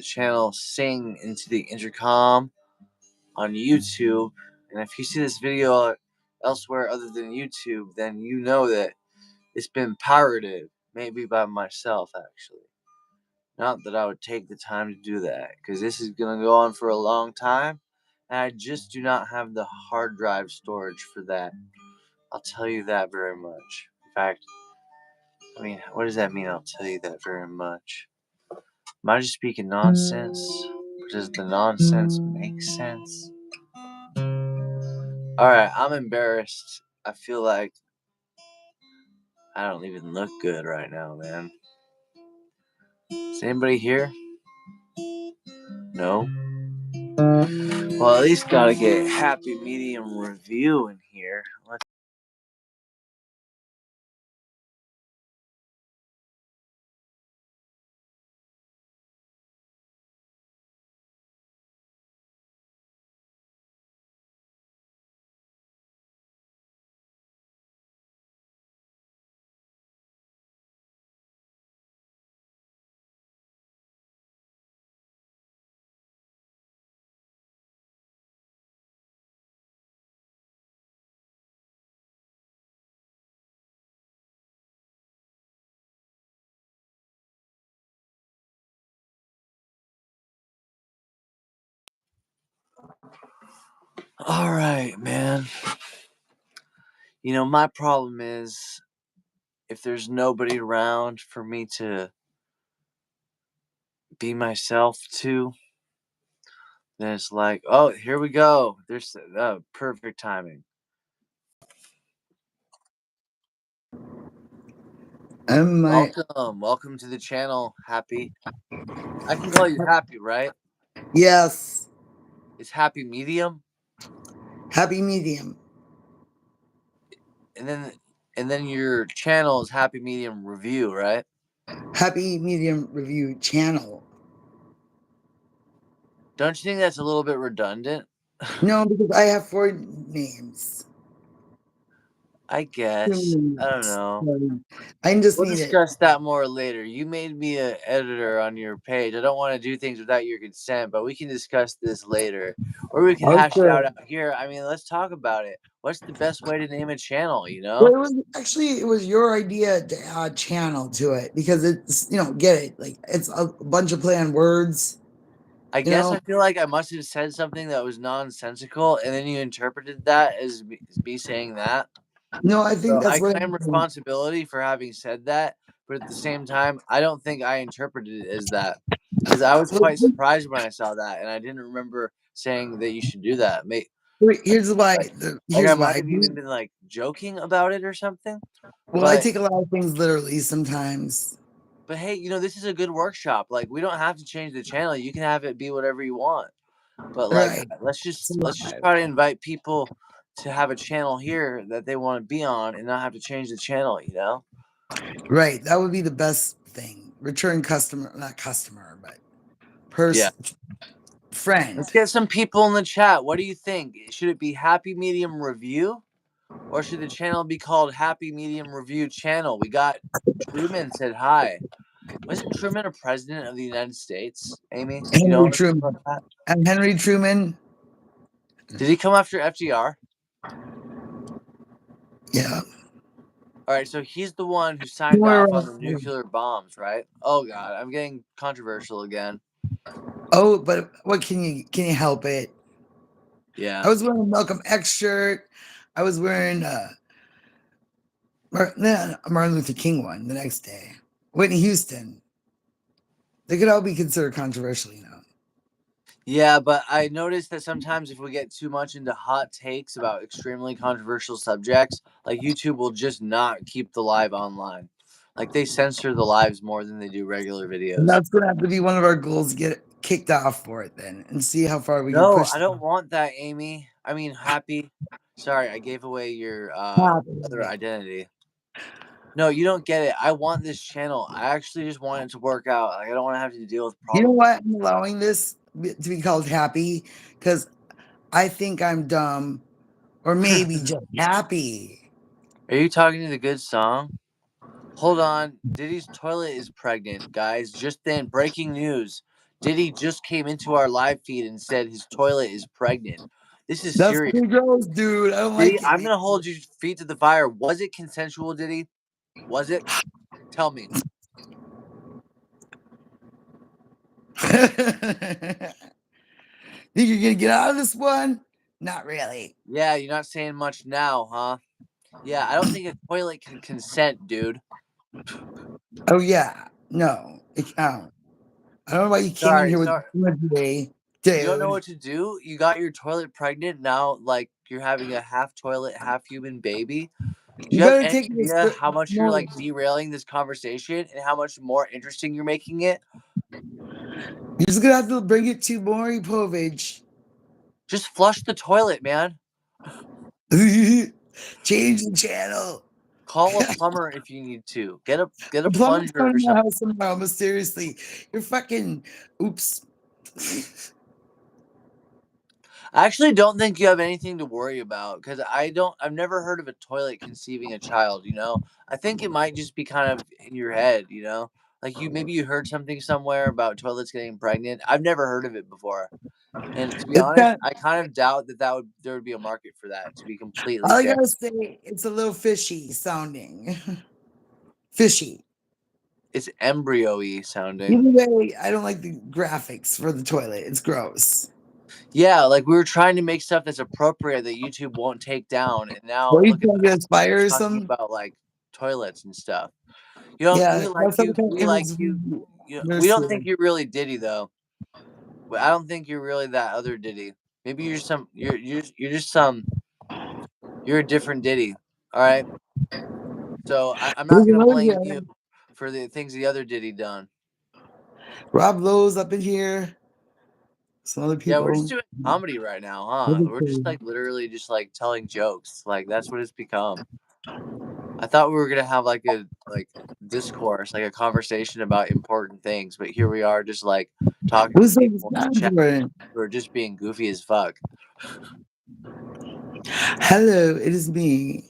the channel Sing into the Intercom on YouTube. And if you see this video elsewhere other than YouTube, then you know that it's been pirated, maybe by myself actually. Not that I would take the time to do that, because this is going to go on for a long time, and I just do not have the hard drive storage for that. I'll tell you that very much. In fact, I mean, what does that mean, I'll tell you that very much? Am I just speaking nonsense? Or does the nonsense make sense? Alright, I'm embarrassed. I feel like I don't even look good right now, man. Is anybody here? No? Well, at least gotta get happy medium review in here. Alright, man. You know, my problem is if there's nobody around for me to be myself to, then it's like, oh, here we go. There's perfect timing. Welcome to the channel, Happy. I can call you Happy, right? Yes. It's Happy Medium. Happy Medium. And then your channel is Happy Medium Review, right? Happy Medium Review channel. Don't you think that's a little bit redundant? No, because I have 4 names. I guess. I don't know. I just We'll need discuss that more later. You made me an editor on your page. I don't want to do things without your consent, but we can discuss this later. Or we can hash it out here. I mean, let's talk about it. What's the best way to name a channel, you know? Well, it was your idea to add channel to it because it's, get it. Like, it's a bunch of play on words. I guess I feel like I must have said something that was nonsensical, and then you interpreted that as me saying that. No, I think that's I what claim responsibility for having said that, but at the same time, I don't think I interpreted it as that, because I was quite surprised when I saw that, and I didn't remember saying that you should do that. Here's why. I might have even been like joking about it or something. Well, I take a lot of things literally sometimes. But hey, you know, this is a good workshop. Like, we don't have to change the channel. You can have it be whatever you want. But like, let's just try to invite people to have a channel here that they want to be on and not have to change the channel, you know? Right. That would be the best thing. Return customer, not customer, but person, friend. Let's get some people in the chat. What do you think? Should it be Happy Medium Review? Or should the channel be called Happy Medium Review Channel? We got Truman said hi. Wasn't Truman a president of the United States, Amy? Henry Truman. And Henry Truman. Did he come after FDR? Yeah. All right, so he's the one who signed off on the nuclear bombs, right? Oh God, I'm getting controversial again. Oh, but what can you help it? Yeah. I was wearing a Malcolm X shirt. I was wearing Martin Luther King one the next day. Whitney Houston. They could all be considered controversial, you know. Yeah, but I noticed that sometimes if we get too much into hot takes about extremely controversial subjects, like YouTube will just not keep the live online. Like, they censor the lives more than they do regular videos. And that's gonna have to be one of our goals, get kicked off for it then and see how far we can push. No, I don't want that, Amy. I mean, Happy. Sorry, I gave away your other identity. No, you don't get it. I want this channel. I actually just want it to work out. Like, I don't want to have to deal with problems. You know what? I'm allowing this to be called Happy because I think I'm dumb or maybe just happy. Are you talking to the good song? Hold on. Diddy's toilet is pregnant, guys. Just then, breaking news. Diddy just came into our live feed and said his toilet is pregnant. This is That's serious. pretty gross, dude. I don't Diddy, like it, I'm man. gonna hold your feet to the fire. Was it consensual, Diddy? Was it? Tell me. Think you're gonna get out of this one? Not really. Yeah, you're not saying much now, huh? Yeah, I don't think a toilet can consent, dude. Oh yeah, no, it can't. I don't know why you came in Sorry, here with sorry. today, You don't know dude. what to do? You got your toilet pregnant now, like you're having a half toilet, half human baby. Do You you have better any take this. idea how much you're No, like derailing this conversation and how much more interesting you're making it? you're just gonna have to bring it to Maury Povich. Just flush the toilet, man. Change the channel. Call a plumber if you need to. Get a The plumber's plunger coming or to my something. house tomorrow. Mysteriously, you're fucking. Oops. I actually don't think you have anything to worry about because I've never heard of a toilet conceiving a child, you know? I think it might just be kind of in your head, you know? Like maybe you heard something somewhere about toilets getting pregnant. I've never heard of it before. And to be It's honest, got. I kind of doubt that there would be a market for that, to be completely All I fair. gotta say, it's a little fishy sounding. Fishy. It's embryo-y sounding. Either way, I don't like the graphics for the toilet. It's gross. Yeah, like we were trying to make stuff that's appropriate that YouTube won't take down, and now What are you look at trying to us. get We're fire or talking something? about like toilets and stuff. You know, Yeah, we like that's some you. kind of We like image you. You know, we don't think nursery. you're really Diddy though. I don't think you're really that other Diddy. Maybe you're some. You're just some. You're a different Diddy. All right. So I'm not There's gonna another blame here. you for the things the other Diddy done. Rob Lowe's up in here. Some other Yeah, we're just people. doing comedy right now, huh? We're just Everything. like literally just like telling jokes. Like that's what it's become. I thought we were gonna have like a discourse, like a conversation about important things, but here we are just like talking to Who's this people in the sound chat Jordan? who are just being goofy as fuck. Hello, it is me,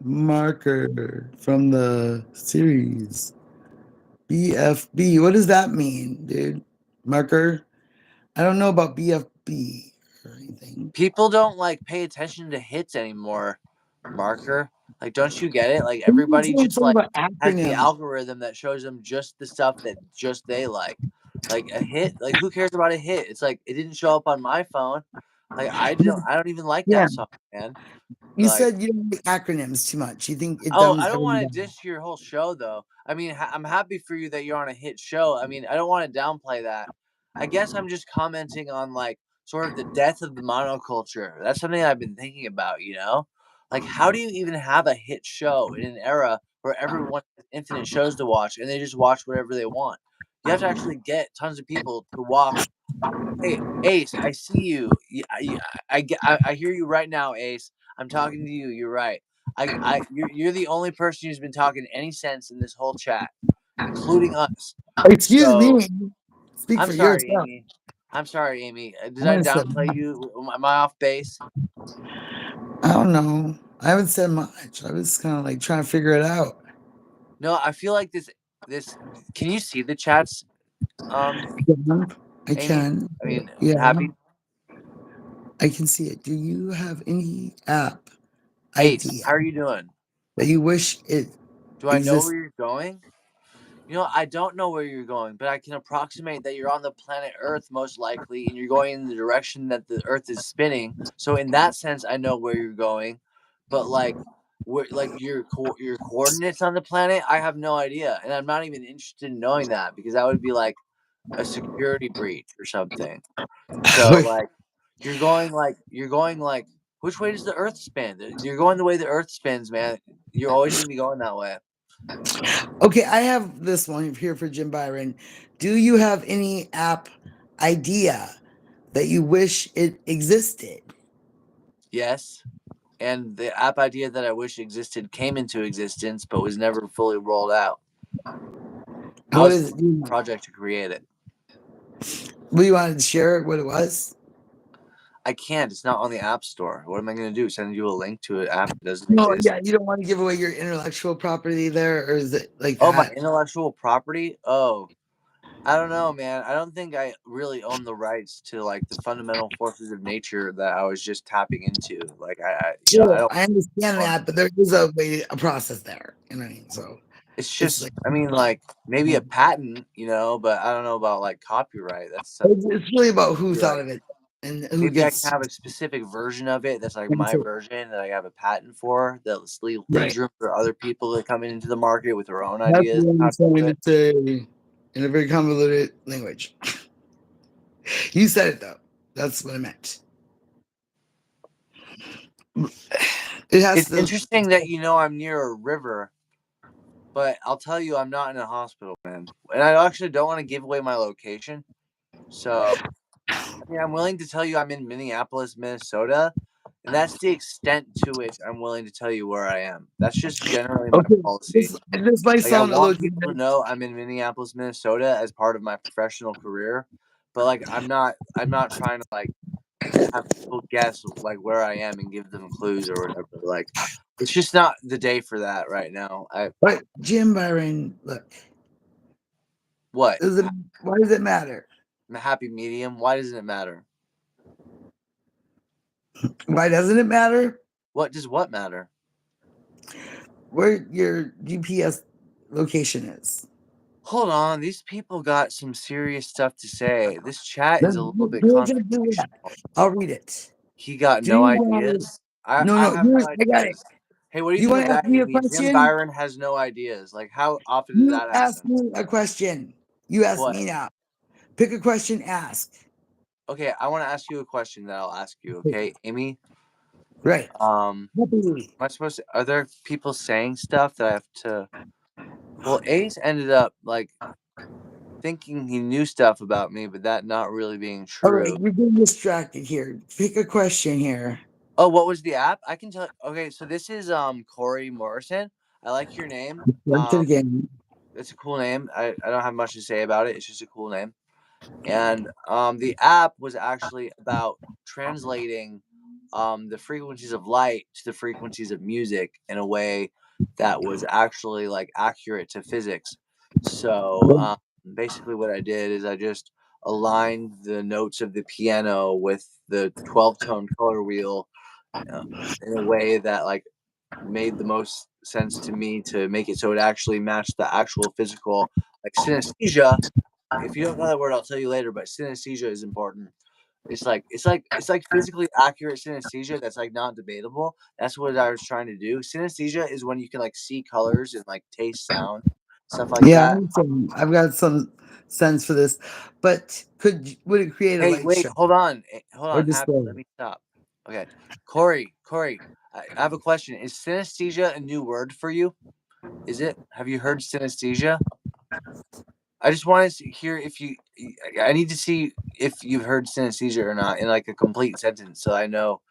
Marker from the series BFB. What does that mean, dude? Marker? I don't know about BFB or anything. People don't like pay attention to hits anymore, Marker. Like, don't you get it? Like People everybody saying just something like about has the acronyms. algorithm that shows them just the stuff that just they like. Like a hit, like who cares about a hit? It's like it didn't show up on my phone. Like I don't even like Yeah, that song, man. you Like said you don't like acronyms too much. You think it oh, dumbs I don't everything want to down. dish your whole show though. I mean, I'm happy for you that you're on a hit show. I mean, I don't want to downplay that. I guess I'm just commenting on like sort of the death of the monoculture. That's something I've been thinking about, you know? Like how do you even have a hit show in an era where everyone has infinite shows to watch and they just watch whatever they want? You have to actually get tons of people to watch. Hey, Ace, I see you. I hear you right now, Ace. I'm talking to you. You're right. You're the only person who's been talking any sense in this whole chat, including us. Excuse So me. Speak I'm for sorry, yourself. Amy. I'm sorry, Amy. Did I'm I gonna say downplay you? Am I off base? I don't know. I haven't said much. I was kind of like trying to figure it out. No, I feel like this. Can you see the chats, Yeah, I Amy? can. I mean, Yeah, happy I can see it. Do you have any app Ace. idea How are you doing? that you wish it Do I know existed? where you're going? You know, I don't know where you're going, but I can approximate that you're on the planet Earth most likely, and you're going in the direction that the Earth is spinning. So in that sense, I know where you're going. But like, where like your coordinates on the planet, I have no idea, and I'm not even interested in knowing that because that would be like a security breach or something. So like, you're going like, which way does the Earth spin? You're going the way the Earth spins, man. You're always gonna be going that way. Okay, I have this one here for Jim Byron. Do you have any app idea that you wish it existed? Yes. And the app idea that I wish existed came into existence but was never fully rolled out. I What was is part it? of the project to create it. Well, you wanted to share what it was? I can't. It's not on the App Store. What am I going to do? Send you a link to an app that doesn't No, exist? yeah, you don't want to give away your intellectual property there, or is it like Oh, my that? intellectual property? Oh, I don't know, man. I don't think I really own the rights to like the fundamental forces of nature that I was just tapping into. Like I Well, don't I understand own. that, but there is a way, a process there. You know what I mean? So It's it's just, like I mean, like maybe a patent, but I don't know about like copyright. it's really about who Maybe thought like of it and who maybe I can gets have a specific version of it that's like my version that I have a patent for that right. leaves room for other people that come into the market with their own That's ideas what on how I'm to do trying it. to say in a very convoluted language. You said it though. That's what I meant. It has It's to. interesting that I'm near a river, but I'll tell you I'm not in a hospital, man. And I actually don't want to give away my location. So, I mean, I'm willing to tell you I'm in Minneapolis, Minnesota, and that's the extent to which I'm willing to tell you where I am. That's just generally my Okay, policy. this might Like, I sound a little want people to dramatic. know I'm in Minneapolis, Minnesota as part of my professional career, but like I'm not trying to like have people guess like where I am and give them clues or whatever. Like it's just not the day for that right now. I But Jim Byron, look, what? does it, why does it matter? I'm a happy medium. Why doesn't it matter? Why doesn't it matter? What does what matter? Where your GPS location is. Hold on, these people got some serious stuff to say. This chat is a little bit We'll just do that. confrontational. I'll read it. He got Do no you want? ideas. I No, I no. have no I got it. ideas. Hey, what do you Do you think want of to ask that, me a Amy? Jim question? Byron has no ideas. Like, how often does You that ask happen? me a question. You ask What? me now. Pick a question. Ask. Okay, I want to ask you a question that I'll ask you. Okay, Amy. Right. Um, Happily. am I supposed to? Are there people saying stuff that I have to? Well, Ace ended up like thinking he knew stuff about me, but that not really being All right. true. You're getting distracted here. Pick a question here. Oh, what was the app? I can tell. Okay, so this is Corey Morrison. I like your name. Start it again. It's a cool name. I don't have much to say about it. It's just a cool name. And the app was actually about translating the frequencies of light to the frequencies of music in a way that was actually like accurate to physics. So basically, what I did is I just aligned the notes of the piano with the 12-tone color wheel uh, in a way that like made the most sense to me to make it so it actually matched the actual physical like synesthesia. If you don't know that word, I'll tell you later. But synesthesia is important. It's like physically accurate synesthesia that's like not debatable. That's what I was trying to do. Synesthesia is when you can like see colors and like taste sound, stuff like Yeah, that. I've got some sense for this, but would it create a Hey, light wait, show hold or on. Happy, display? let me stop. Okay, Corey, I have a question. Is synesthesia a new word for you? Is it? Have you heard synesthesia? I just wanted to hear if you. I need to see if you've heard synesthesia or not in like a complete sentence, so I know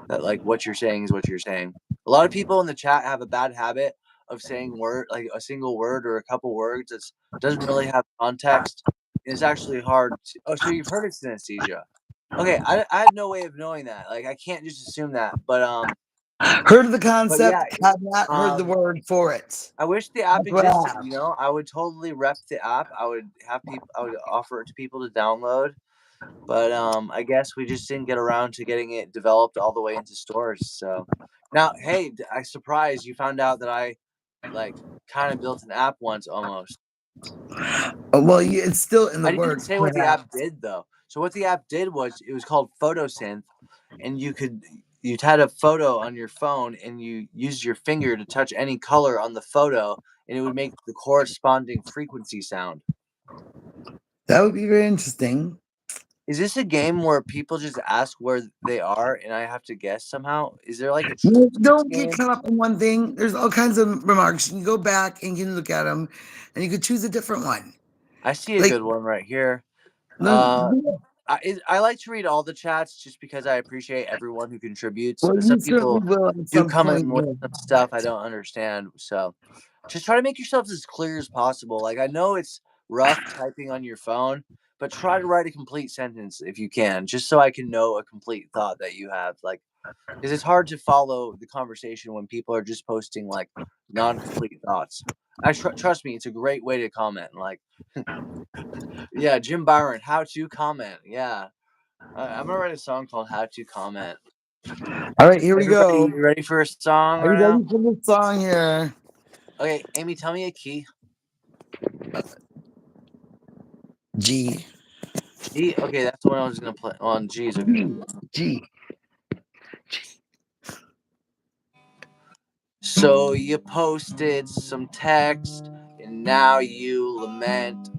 that like what you're saying is what you're saying. A lot of people in the chat have a bad habit of saying word like a single word or a couple words that doesn't really have context. And it's actually hard. Oh, so you've heard of synesthesia? Okay, I had no way of knowing that. Like I can't just assume that. Heard of the But yeah, concept, have not heard the um, word for it. I wish the app That's what I existed. have. I would totally rep the app. I would have people. I would offer it to people to download. But I guess we just didn't get around to getting it developed all the way into stores. So now, hey, I surprised you found out that I like kind of built an app once almost. Well, it's still in the I didn't works, say what the app perhaps. did though. So what the app did was it was called photosynth, and you had a photo on your phone and you used your finger to touch any color on the photo and it would make the corresponding frequency sound. That would be very interesting. Is this a game where people just ask where they are and I have to guess somehow? Is there like a You trick to this don't get game? caught up in one thing. There's all kinds of remarks. You can go back and you can look at them, and you could choose a different one. I see a Like, good one right here. Uh, then- I like to read all the chats just because I appreciate everyone who contributes. well, But you some certainly people will at do some come point. in with some stuff I don't understand. So just try to make yourself as clear as possible. Like I know it's rough typing on your phone, but try to write a complete sentence if you can, just so I can know a complete thought that you have. Like because it's hard to follow the conversation when people are just posting like non-complete thoughts. trust me, it's a great way to comment. Like, yeah, Jim Byron, how to comment. Yeah, I'm gonna write a song called "How to Comment." All right, here we Everybody, go. you ready for a song Are you right now? ready for the song here? Okay, Amy, tell me a key. G. G. Okay, that's the one I was gonna play on. G's okay. G. So you posted some text, and now you lament.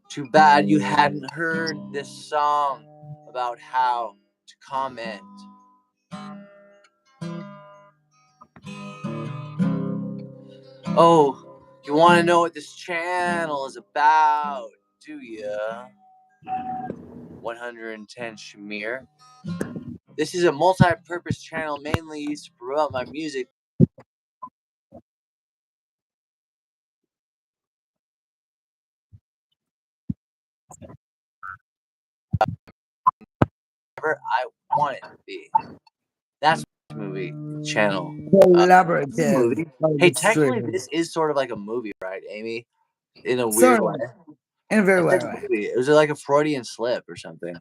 Too bad you hadn't heard this song about how to comment. Oh, you want to know what this channel is about, do ya? 110 Shamir. This is a multi-purpose channel mainly used to promote my music. Whatever I want it to be. That's movie channel. Collaborative. Movie. Oh, Hey, that's technically, true. this is sort of like a movie, right, Amy? In a weird Sorry, way. in a very I weird said way. movie. It was like a Freudian slip or something.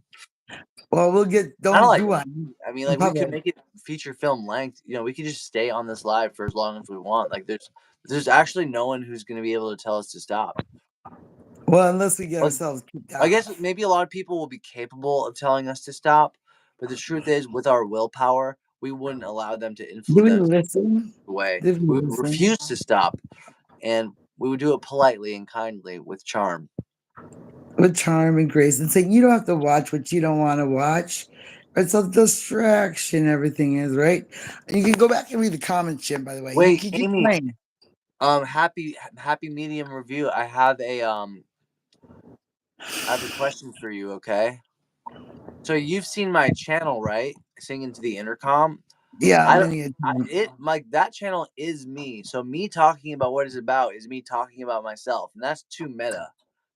Well, we'll get, Kind of don't like do a one movie. I mean, in like we could public. make it feature film length. You know, we could just stay on this live for as long as we want. Like, there's actually no one who's going to be able to tell us to stop. Well, unless we get Well, ourselves kicked I guess off. maybe a lot of people will be capable of telling us to stop, but the truth is, with our willpower, we wouldn't allow them to Do we influence listen? the way. Did we We would listen? refuse to stop, and we would do it politely and kindly with charm. With charm and grace and saying, you don't have to watch what you don't want to watch. It's a distraction, everything is, right? And you can go back and read the comments, Jim, by the way. You Wait, can keep Amy. playing. Happy medium review. I have a question for you. Okay. So you've seen my channel, right? Singing to the intercom. Yeah, I, many a I time. it like that channel is me. So me talking about what it's about is me talking about myself, and that's too meta.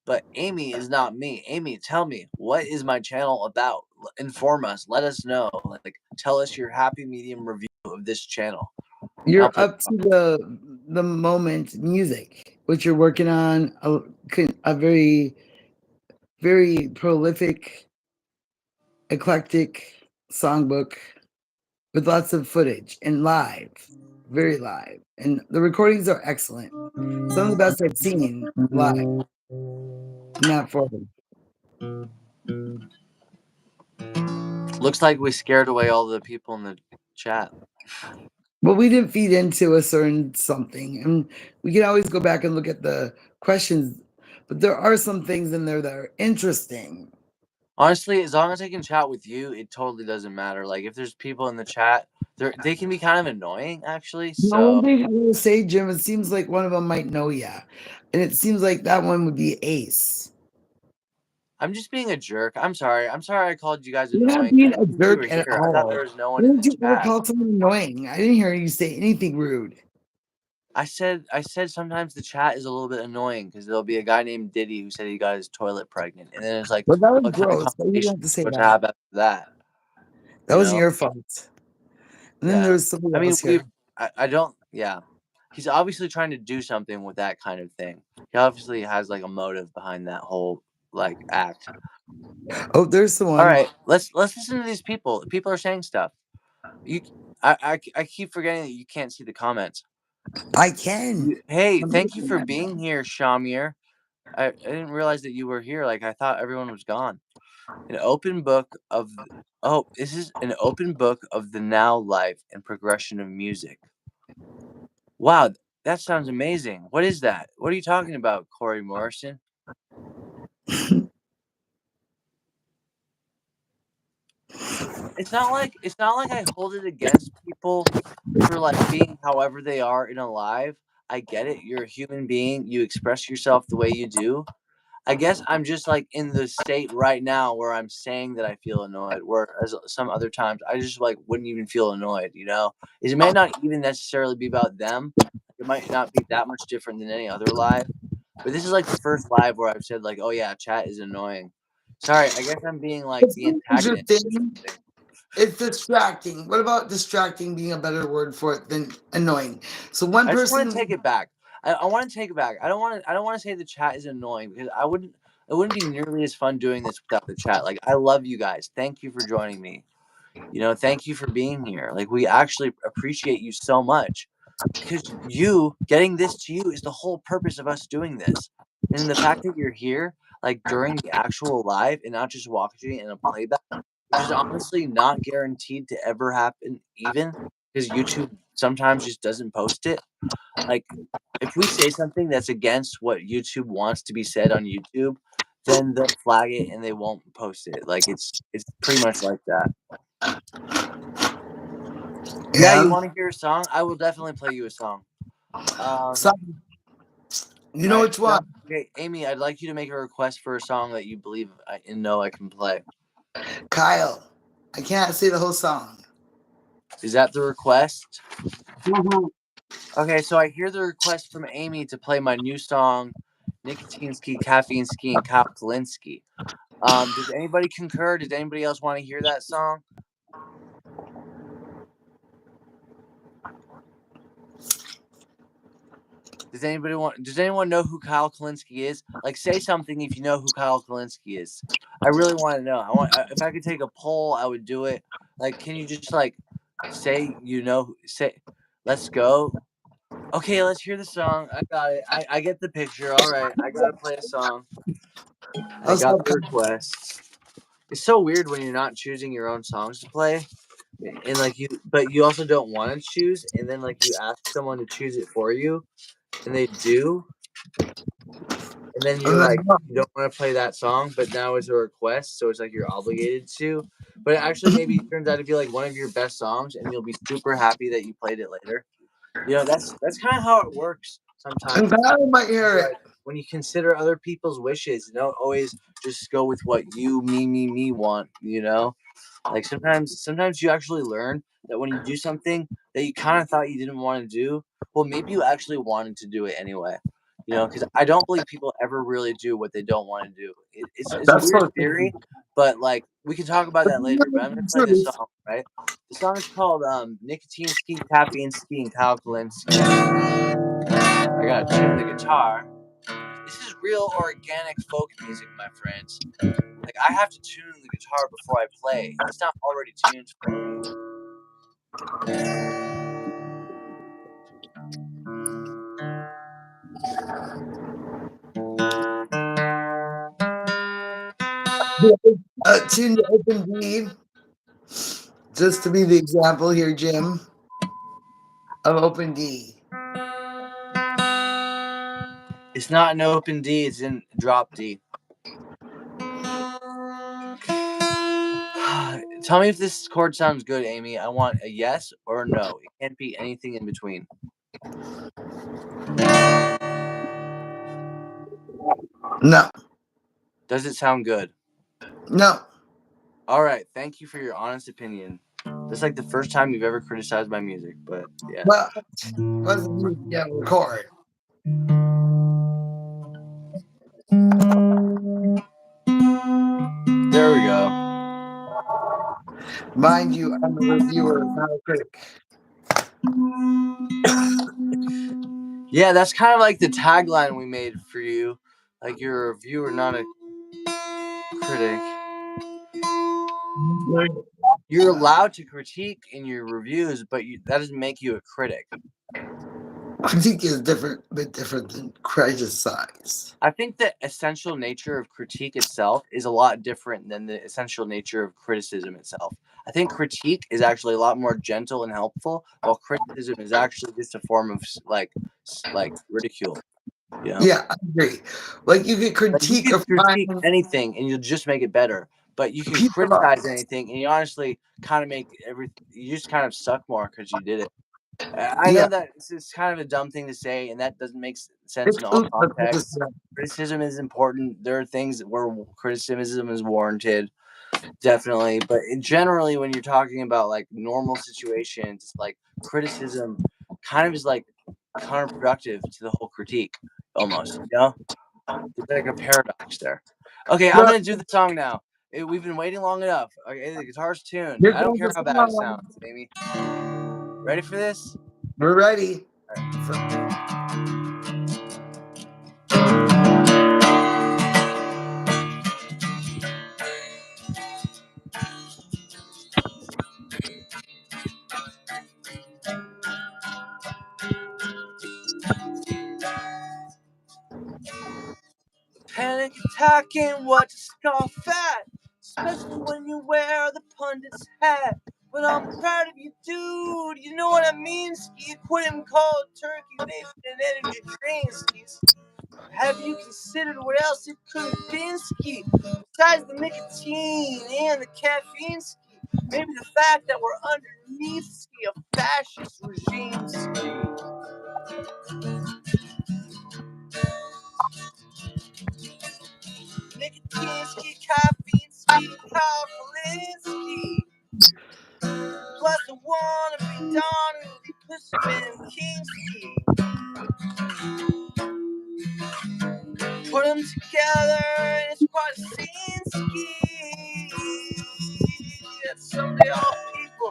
But Amy is not me. Amy, tell me, what is my channel about? Inform us. Let us know. Like, tell us your happy medium review of this channel. I'll You're play. up to the moment music, which you're working on a very, very prolific, eclectic songbook with lots of footage and live, very live. And the recordings are excellent. Some of the best I've seen live, not forward. Looks like we scared away all the people in the chat. But we didn't feed into a certain something. And we can always go back and look at the questions. But there are some things in there that are interesting. Honestly, as long as I can chat with you, it totally doesn't matter. Like if there's people in the chat, they can be kind of annoying actually. The one So thing I will say, Jim, it seems like one of them might know ya. And it seems like that one would be Ace. I'm just being a jerk. I'm sorry. I'm sorry I called you guys You're not annoying. I being didn't a think you were jerk at here. I thought there all. was no one in When the did you ever chat. call someone annoying? I didn't hear you say anything rude. I said sometimes the chat is a little bit annoying because there'll be a guy named Diddy who said he got his toilet pregnant, and then it's like, But that was what kind of gross. But you conversation didn't have are to we say supposed to that. have after that? That You wasn't know? your fault. And then Yeah. there's somebody I mean, else here. I don't. Yeah. He's obviously trying to do something with that kind of thing. He obviously has like a motive behind that whole like act. Oh, there's the All one. right, let's listen to these people. People are saying stuff. You, I keep forgetting that you can't see the comments. I can. Hey, thank you for being here, Shamir. I didn't realize that you were here. Like I thought everyone was gone. An open book of this is an open book of the now life and progression of music. Wow, that sounds amazing. What is that? What are you talking about, Corey Morrison? It's not like I hold it against people for like being however they are in a live. I get it. You're a human being. You express yourself the way you do. I guess I'm just like in the state right now where I'm saying that I feel annoyed. Whereas some other times I just like wouldn't even feel annoyed. You know, it may not even necessarily be about them. It might not be that much different than any other live. But this is like the first live where I've said like, "Oh yeah, chat is annoying." Sorry, I guess I'm being like It's the an antagonist or interesting. something. It's distracting. What about distracting being a better word for it than annoying? So one I just want to person. take it back. I want to take it back. I don't want to. I don't want to say the chat is annoying because I wouldn't. It wouldn't be nearly as fun doing this without the chat. Like I love you guys. Thank you for joining me. Thank you for being here. Like we actually appreciate you so much because you getting this to you is the whole purpose of us doing this. And the fact that you're here, like during the actual live and not just watching in a playback, which is honestly not guaranteed to ever happen, even because YouTube sometimes just doesn't post it. Like, if we say something that's against what YouTube wants to be said on YouTube, then they'll flag it and they won't post it. Like, it's pretty much like that. Yeah, you Yeah. want to hear a song? I will definitely play you a song. So, you know All right. which one? Okay, Amy, I'd like you to make a request for a song that you believe and know I can play. Kyle. I can't say the whole song. Is that the request? Mm-hmm. Okay, so I hear the request from Amy to play my new song, Nicotine Ski, Caffeine Ski, and Kyle Kalinske. Does anybody concur? Does anybody else want to hear that song? Does anyone know who Kyle Kalinske is? Like, say something if you know who Kyle Kalinske is. I really want to know. If I could take a poll, I would do it. Like, can you just like say let's go. Okay, let's hear the song. I got it. I get the picture. All right, I gotta play a song. I Also, got the request. It's so weird when you're not choosing your own songs to play, and but you also don't want to choose, and then like you ask someone to choose it for you, and they do, and then you're like you don't want to play that song, but now it's a request, so it's like you're obligated to. But it actually maybe turns out to be like one of your best songs, and you'll be super happy that you played it later. That's kind of how it works and sometimes. Kyle might hear it. Like when you consider other people's wishes, don't always just go with what you, me want. Like sometimes you actually learn that when you do something that you kind of thought you didn't want to do, well, maybe you actually wanted to do it anyway. Because I don't believe people ever really do what they don't want to do. It's a That's weird so theory, but like we can talk about that later. But I'm gonna play this song, right? The song is called Nicotine Ski, Caffeine Ski, and Kyle Kalinske. I gotta tune the guitar. This is real organic folk music, my friends. Like I have to tune the guitar before I play. It's not already tuned for me. Tune the open D, just to be the example here, Jim, of open D. It's not an open D, it's in drop D. Tell me if this chord sounds good, Amy. I want a yes or a no. It can't be anything in between. No. Does it sound good? No. All right. Thank you for your honest opinion. That's like the first time you've ever criticized my music, but yeah. Well, wasn't yeah, record. There we go. Mind you, I'm a reviewer, not a critic. Yeah, that's kind of like the tagline we made for you. Like you're a reviewer, not a critic. You're allowed to critique in your reviews, but that doesn't make you a critic. Critique is different, a bit different than criticize. I think the essential nature of critique itself is a lot different than the essential nature of criticism itself. I think critique is actually a lot more gentle and helpful, while criticism is actually just a form of like ridicule. Yeah, I agree. Like you could Like you critique could a critique fine anything and you'll just make it better. But you can piece of art. criticize anything and you honestly kind of make you just kind of suck more because you did it. I know Yeah, that it's kind of a dumb thing to say, and that doesn't make sense it's in all oops, but contexts. Criticism is important. There are things where criticism is warranted, definitely. But generally, when you're talking about like normal situations, like criticism kind of is like counterproductive to the whole critique, almost. There's like a paradox there. Okay, I'm Well, gonna do the song now. We've been waiting long enough. Okay, the guitar's tuned. Here I don't goes care the how bad it song. sounds, Amy. Ready for this? We're ready. Panic attack ain't what to scoff at, especially when you wear the pundit's hat. But I'm proud of you, dude. You know what I mean? Ski, quit him cold turkey, vaping and energy drinks. Have you considered what else it could have been, Ski? Besides the nicotine and the caffeine, Ski. Maybe the fact that we're underneath, Ski, a fascist regime, Ski. Nicotine, Ski, caffeine, Ski, calculin, Ski. Plus I wanna be Don and be Pussman King, Ski. Put them together and it's quite a scene, Ski. That someday all people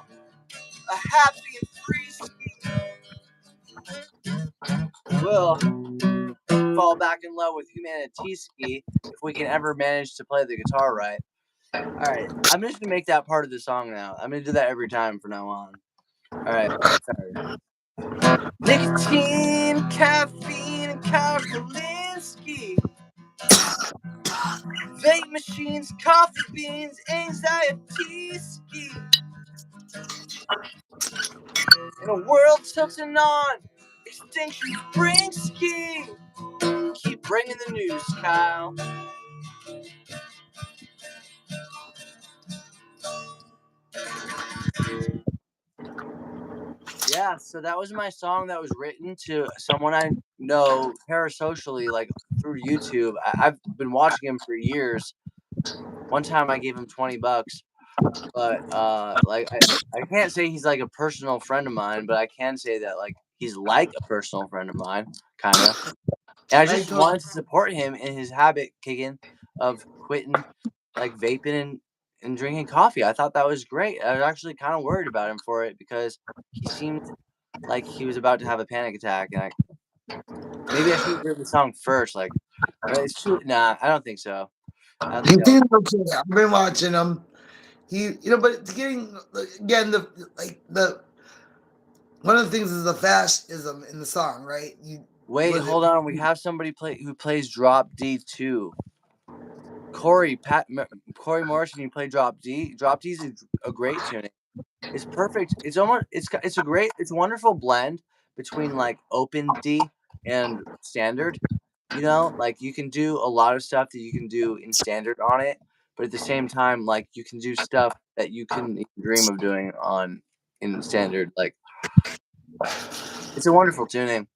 are happy and free, Ski. We'll fall back in love with humanity, Ski, if we can ever manage to play the guitar right. Alright, I'm just gonna make that part of the song now. I'm gonna do that every time from now on. Alright, sorry. Nicotine, caffeine, and calculin, Ski. Vape machines, coffee beans, anxiety, Ski. In a world tilting on extinction's brink, Ski. Keep bringing the news, Kyle. Yeah, so that was my song that was written to someone I know parasocially, like through YouTube. I've been watching him for years. One time I gave him $20, but like I can't say he's like a personal friend of mine, but I can say that like he's like a personal friend of mine, kind of. And I just wanted to support him in his habit kicking of quitting like vaping and drinking coffee. I thought that was great. I was actually kind of worried about him for it because he seemed like he was about to have a panic attack, and maybe I should have heard the song first. Like, but it's too. Nah, I don't think so. I don't think He's that. okay. I've been watching him. But it's getting again the one of the things is the fascism in the song, right? Wait, hold on. We have somebody who plays drop D too. Corey Morrison, you play drop D. Drop D is a great tuning. It's perfect. It's a wonderful blend between like open D and standard. You know, like you can do a lot of stuff that you can do in standard on it, but at the same time, like you can do stuff that you couldn't even dream of doing in standard. Like it's a wonderful tuning.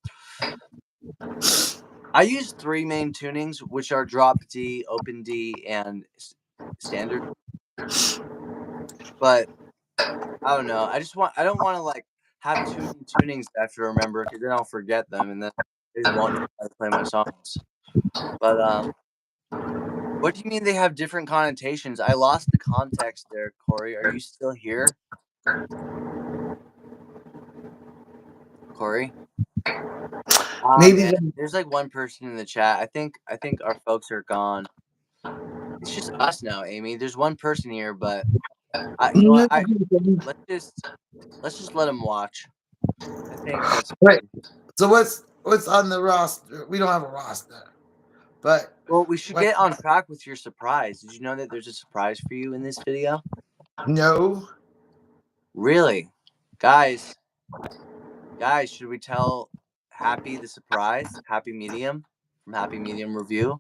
I use 3 main tunings, which are drop D, open D, and standard. But I don't know. I don't want to like have too many tunings that I have to remember because then I'll forget them and then I won't know how to play my songs. But what do you mean they have different connotations? I lost the context there, Corey. Are you still here? Corey? Maybe Man, there's like one person in the chat. I think our folks are gone. It's just us now, Amy. There's one person here, but you know what? Let's just let him watch. I think that's right. So what's on the roster? We don't have a roster, but well, we should get on track with your surprise. Did you know that there's a surprise for you in this video? No. Really, guys, should we tell Happy the surprise? Happy Medium from Happy Medium Review.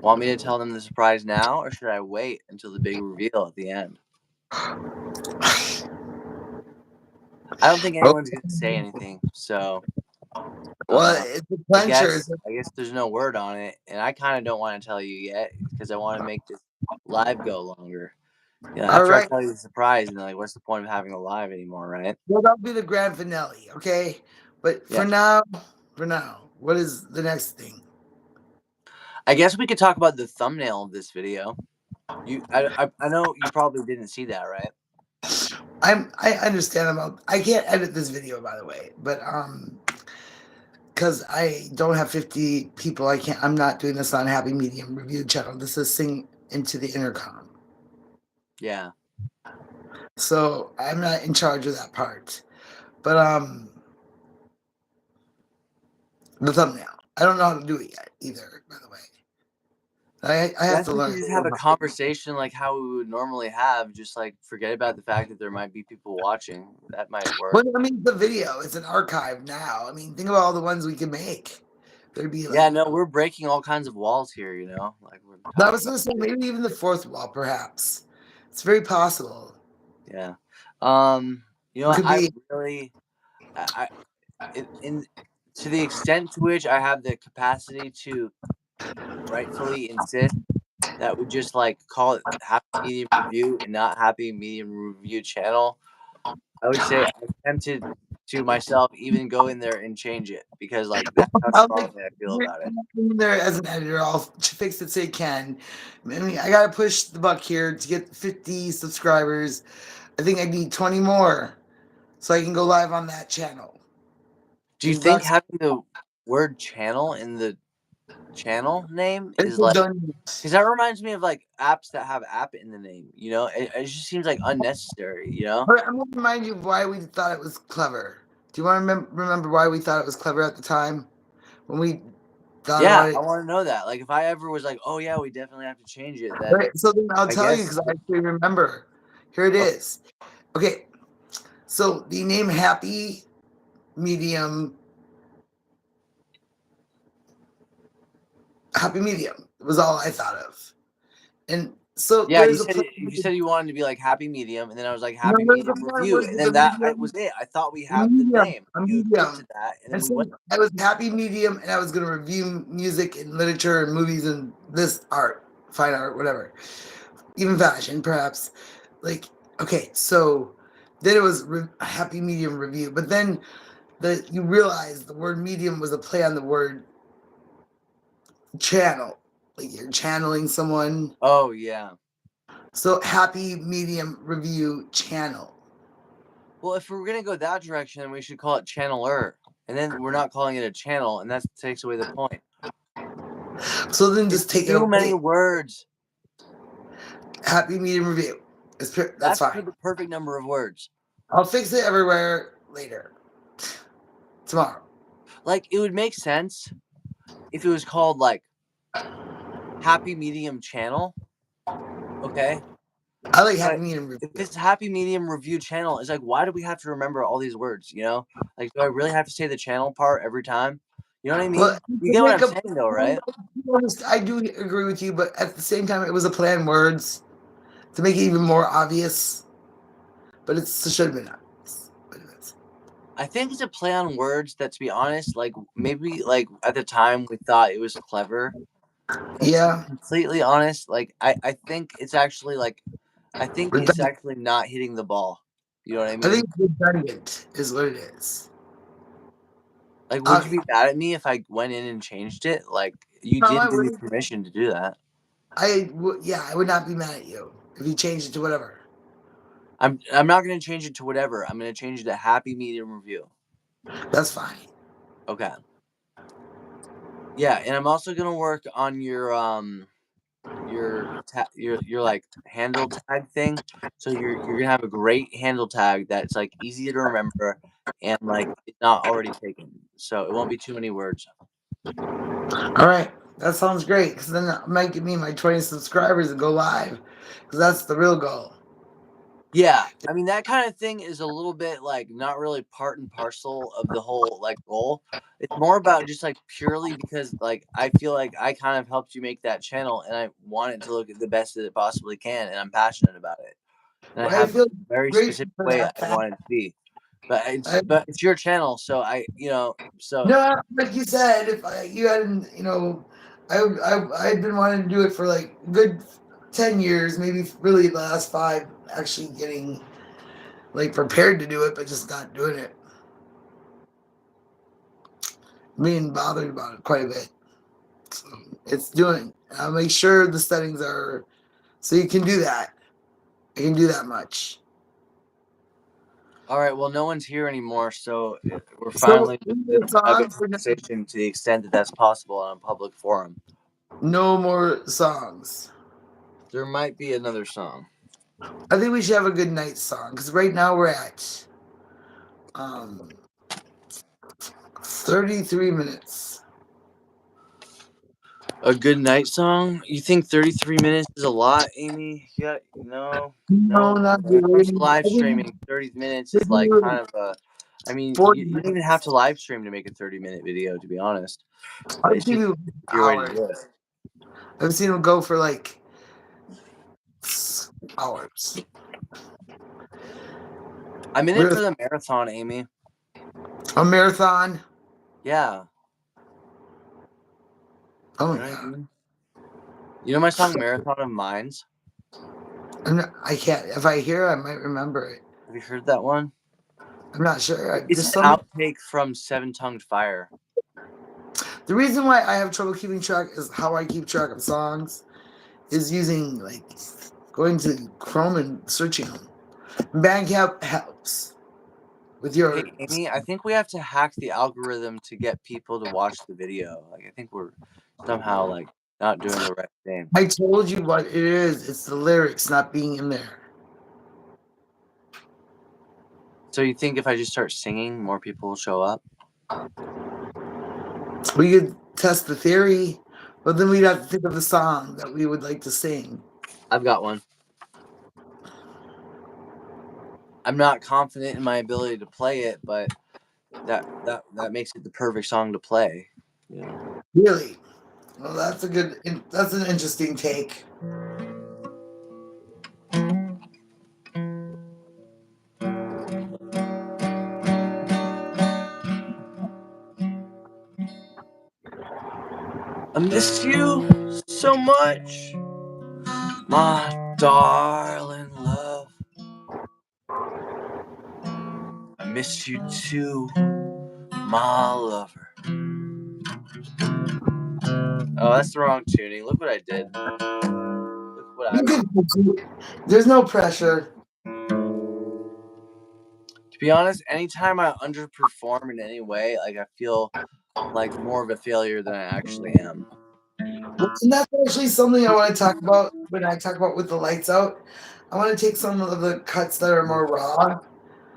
Want me to tell them the surprise now, or should I wait until the big reveal at the end? I don't think anyone's gonna say anything, so. It's a clincher. I guess there's no word on it, and I kind of don't want to tell you yet because I want to make this live go longer. Yeah, after I tell you the surprise, and like, what's the point of having a live anymore, right? Well, that'll be the grand finale, okay? But for now, what is the next thing? I guess we could talk about the thumbnail of this video. I know you probably didn't see that, right? I understand about. I can't edit this video, by the way, but because I don't have 50 people, I can't. I'm not doing this on Happy Medium Review channel. This is Sing into the Intercom, Yeah. so I'm not in charge of that part. But the thumbnail, I don't know how to do it yet either. By the way, I Yeah, I have to think we learn. just have a conversation like how we would normally have, just like forget about the fact that there might be people watching. That might work. Well, I mean, the video is an archive now. I mean, think about all the ones we can make. There'd be Yeah, like no, we're breaking all kinds of walls here, like we're I talking was about. going to say maybe even the fourth wall, perhaps. It's very possible. Yeah. It What? could be. In to the extent to which I have the capacity to rightfully insist that we just like call it Happy Medium Review and not Happy Medium Review Channel, I would say I'm tempted to myself even go in there and change it because like that's how I'll make strongly I feel about it. in there as an editor. I'll fix it so you can. I mean, I got to push the buck here to get 50 subscribers. I think I need 20 more so I can go live on that channel. Do you And think that's having the word channel in the channel name it's is like done. because that reminds me of like apps that have app in the name, it just seems like unnecessary. But I'm going to remind you of why we thought it was clever. Do you want to remember why we thought it was clever at the time when we thought Yeah, about I it? want to know that. Like, if I ever was like, "Oh yeah, we definitely have to change it," then Right, so then I'll I tell you guess. because I actually remember. Here it Oh, is. Okay, so the name Happy Medium, Happy Medium was all I thought of, and so yeah, you there's a said plan. you said you wanted to be like happy medium, and then I was like No, happy there's a medium plan review, where and there's a then that medium, was it. I thought we a had the medium, name. a You agreed to medium, that, and then and we so went. I was Happy Medium, and I was going to review music and literature and movies and this art, fine art, whatever, even fashion, perhaps. Like, okay, so then it was Happy Medium review, but then you realize the word medium was a play on the word channel. Like you're channeling someone. Oh yeah. So Happy Medium Review Channel. Well, if we're gonna go that direction, then we should call it channeler, and then we're not calling it a channel, and that takes away the point. So then It's just take it too many away. words. Happy Medium Review. That's That's for fine. the perfect number of words. I'll fix it everywhere later. Tomorrow. Like, it would make sense if it was called like Happy Medium Channel. Okay. I like Happy But Medium if Review. it's Happy Medium Review Channel, it's like, why do we have to remember all these words? Like, do I really have to say the channel part every time? You know what I Well, mean? You to get what make I'm saying, though, right? I do agree with you, but at the same time, it was a play on words to make it even more obvious. But it should have been obvious. But it is. I think it's a play on words that, to be honest, like maybe like at the time we thought it was clever, but to be Yeah. completely honest, like I think it's actually like I think it's Redundant. actually not hitting the ball. You know what I I think mean? it's redundant is what it is. Like, would you Okay. be mad at me if I went in and changed it? Like, you No, did I give me wouldn't. permission to do that. Yeah, I would not be mad at you if you changed it to whatever. I'm not gonna change it to whatever. I'm gonna change it to happy medium review. That's fine. Okay. Yeah, and I'm also gonna work on your like handle tag thing. So you're gonna have a great handle tag that's like easy to remember and like it's not already taken. So it won't be too many words. All right. That sounds great because then it might give me my 20 subscribers and go live because that's the real goal. Yeah, I mean that kind of thing is a little bit like not really part and parcel of the whole like goal. It's more about just like purely because like I feel like I kind of helped you make that channel and I want it to look the best that it possibly can and I'm passionate about it. And I Well, I have a feel very grateful specific for way I that fact. want it to be. But I, it's your channel, so so no, like you said, if you hadn't, I'd been wanting to do it for like a good 10 years, maybe really the last five, actually getting like prepared to do it, but just not doing it. Being bothered about it quite a bit. So it's doing. I'll make sure the settings are So you can do that. I can do that much. All right. Well, no one's here anymore, so we're So finally we this need a private song for conversation to the extent that that's possible on a public forum. no more songs. There might be another song. I think we should have a good night song because right now we're at 33 minutes. A good night song? You think 33 minutes is a lot, Amy? Yeah, no. No, not When it comes really. to live I think streaming, 30 minutes is like maybe kind of a. I mean, 40 you don't even have minutes. to live stream to make a 30-minute video, to be honest. I've It's seen just people your way to hours. do it. I've seen them go for like hours. I'm in it Really? for the marathon, Amy. A marathon? Yeah. Oh You my know what I god. mean? You know my song Marathon of Minds? I can't. If I hear, I might remember it. Have you heard that one? I'm not sure. It's There's an so many. outtake from Seven Tongued Fire. The reason why I have trouble keeping track is how I keep track of songs is using like going to Chrome and searching them. Bandcamp helps with your. Hey, Amy, I think we have to hack the algorithm to get people to watch the video. Like, I think we're somehow, like, not doing the right thing. I told you what it is. It's the lyrics not being in there. So you think if I just start singing, more people will show up? We could test the theory, but then we'd have to think of the song that we would like to sing. I've got one. I'm not confident in my ability to play it, but that makes it the perfect song to play. You know? Really? Well, that's an interesting take. I miss you so much, my darling love. I miss you too, my lover. Oh, that's the wrong tuning. Look what I did. Look what I did. There's no pressure. To be honest, anytime I underperform in any way, like I feel like more of a failure than I actually am. And that's actually something I want to talk about when I talk about with the lights out. I want to take some of the cuts that are more raw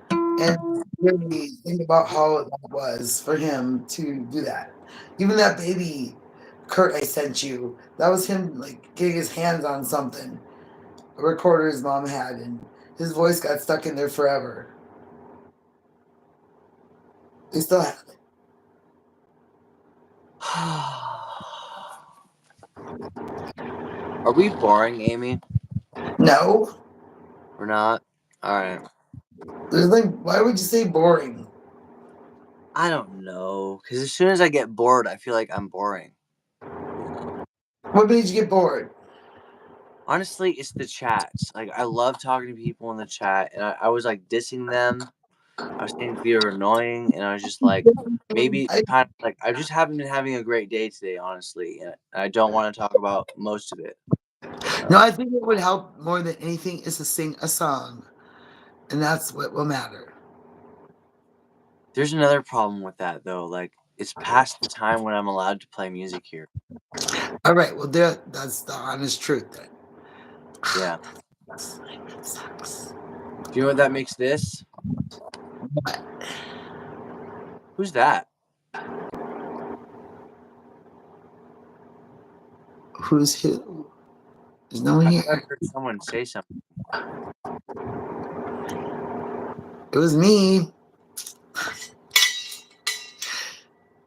and really think about how that was for him to do that. Even that baby Kurt I sent you, that was him like getting his hands on something, a recorder his mom had, and his voice got stuck in there forever. They still have it. Are we boring, Amy? No. We're not? Alright. There's like, why would you say boring? I don't know. Because as soon as I get bored, I feel like I'm boring. You know? What made you get bored? Honestly, it's the chats. Like, I love talking to people in the chat, and I was like dissing them. I was saying you're annoying, and I was just like, maybe it's kind of like I just haven't been having a great day today, honestly, and I don't want to talk about most of it. No, I think it would help more than anything is to sing a song, and that's what will matter. There's another problem with that, though. Like, it's past the time when I'm allowed to play music here. All right, well, that's the honest truth then. Yeah. That sucks. Do you know what that makes this? What? Who's that? Who's who? There's no one I here. heard someone say something. It was me.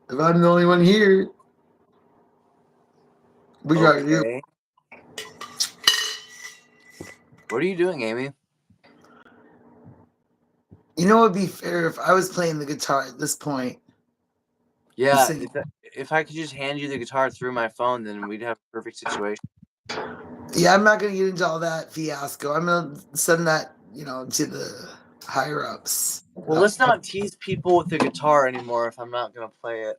If I'm the only one here, we got you. Okay. What are you doing, Amy? You know, it'd be fair if I was playing the guitar at this point. Yeah, if I could just hand you the guitar through my phone, then we'd have a perfect situation. Yeah, I'm not gonna get into all that fiasco. I'm gonna send that, to the higher ups. Well, let's not tease people with the guitar anymore if I'm not going to play it.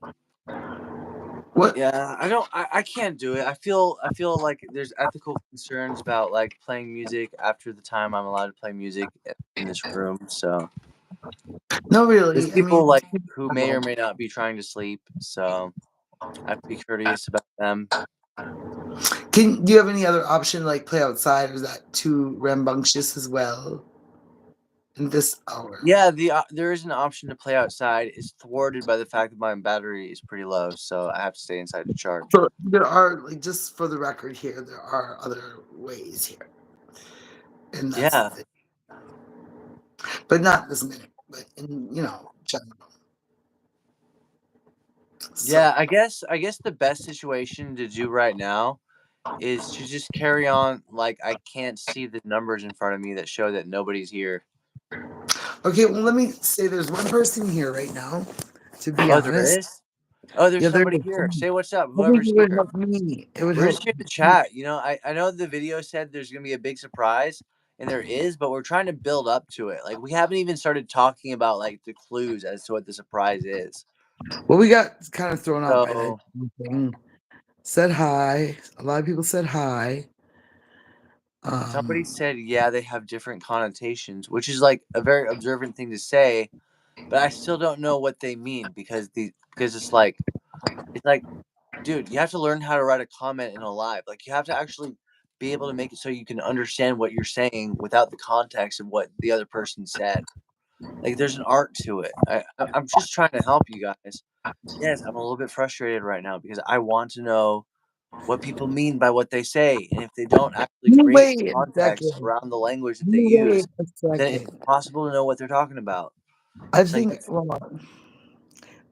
What? Yeah, I can't do it. I feel like there's ethical concerns about like playing music after the time I'm allowed to play music in this room. So No, there's really. I mean, people like who may or may not be trying to sleep. So I have to be courteous about them. do you have any other option like play outside, or is that too rambunctious as well in this hour? Yeah, there is an option to play outside. It's thwarted by the fact that my battery is pretty low, so I have to stay inside to charge. So there are, like, just for the record here, there are other ways here, and that's the Yeah, thing. But not this minute, but in general. So yeah. I guess the best situation to do right now is to just carry on like I can't see the numbers in front of me that show that nobody's here. okay, well, let me say there's one person here right now. To be Oh, there honest, is. Oh, there's yeah, there somebody is. here. Say what's up, I think whoever's it would here. help me. It would We're help. just here to chat. I know the video said there's gonna be a big surprise, and there is, but we're trying to build up to it. Like we haven't even started talking about like the clues as to what the surprise is. Well, we got kind of thrown off by that So thing. Said hi. A lot of people said hi. somebody Um, said, yeah, they have different connotations, which is like a very observant thing to say, but I still don't know what they mean because it's like, dude, you have to learn how to write a comment in a live. Like you have to actually be able to make it so you can understand what you're saying without the context of what the other person said. Like there's an art to it. I'm just trying to help you guys. Yes, I'm a little bit frustrated right now because I want to know what people mean by what they say, and if they don't actually you create wait a context second. around the language that they You wait use, a then it's second. impossible to know what they're talking about. I It's like think, well,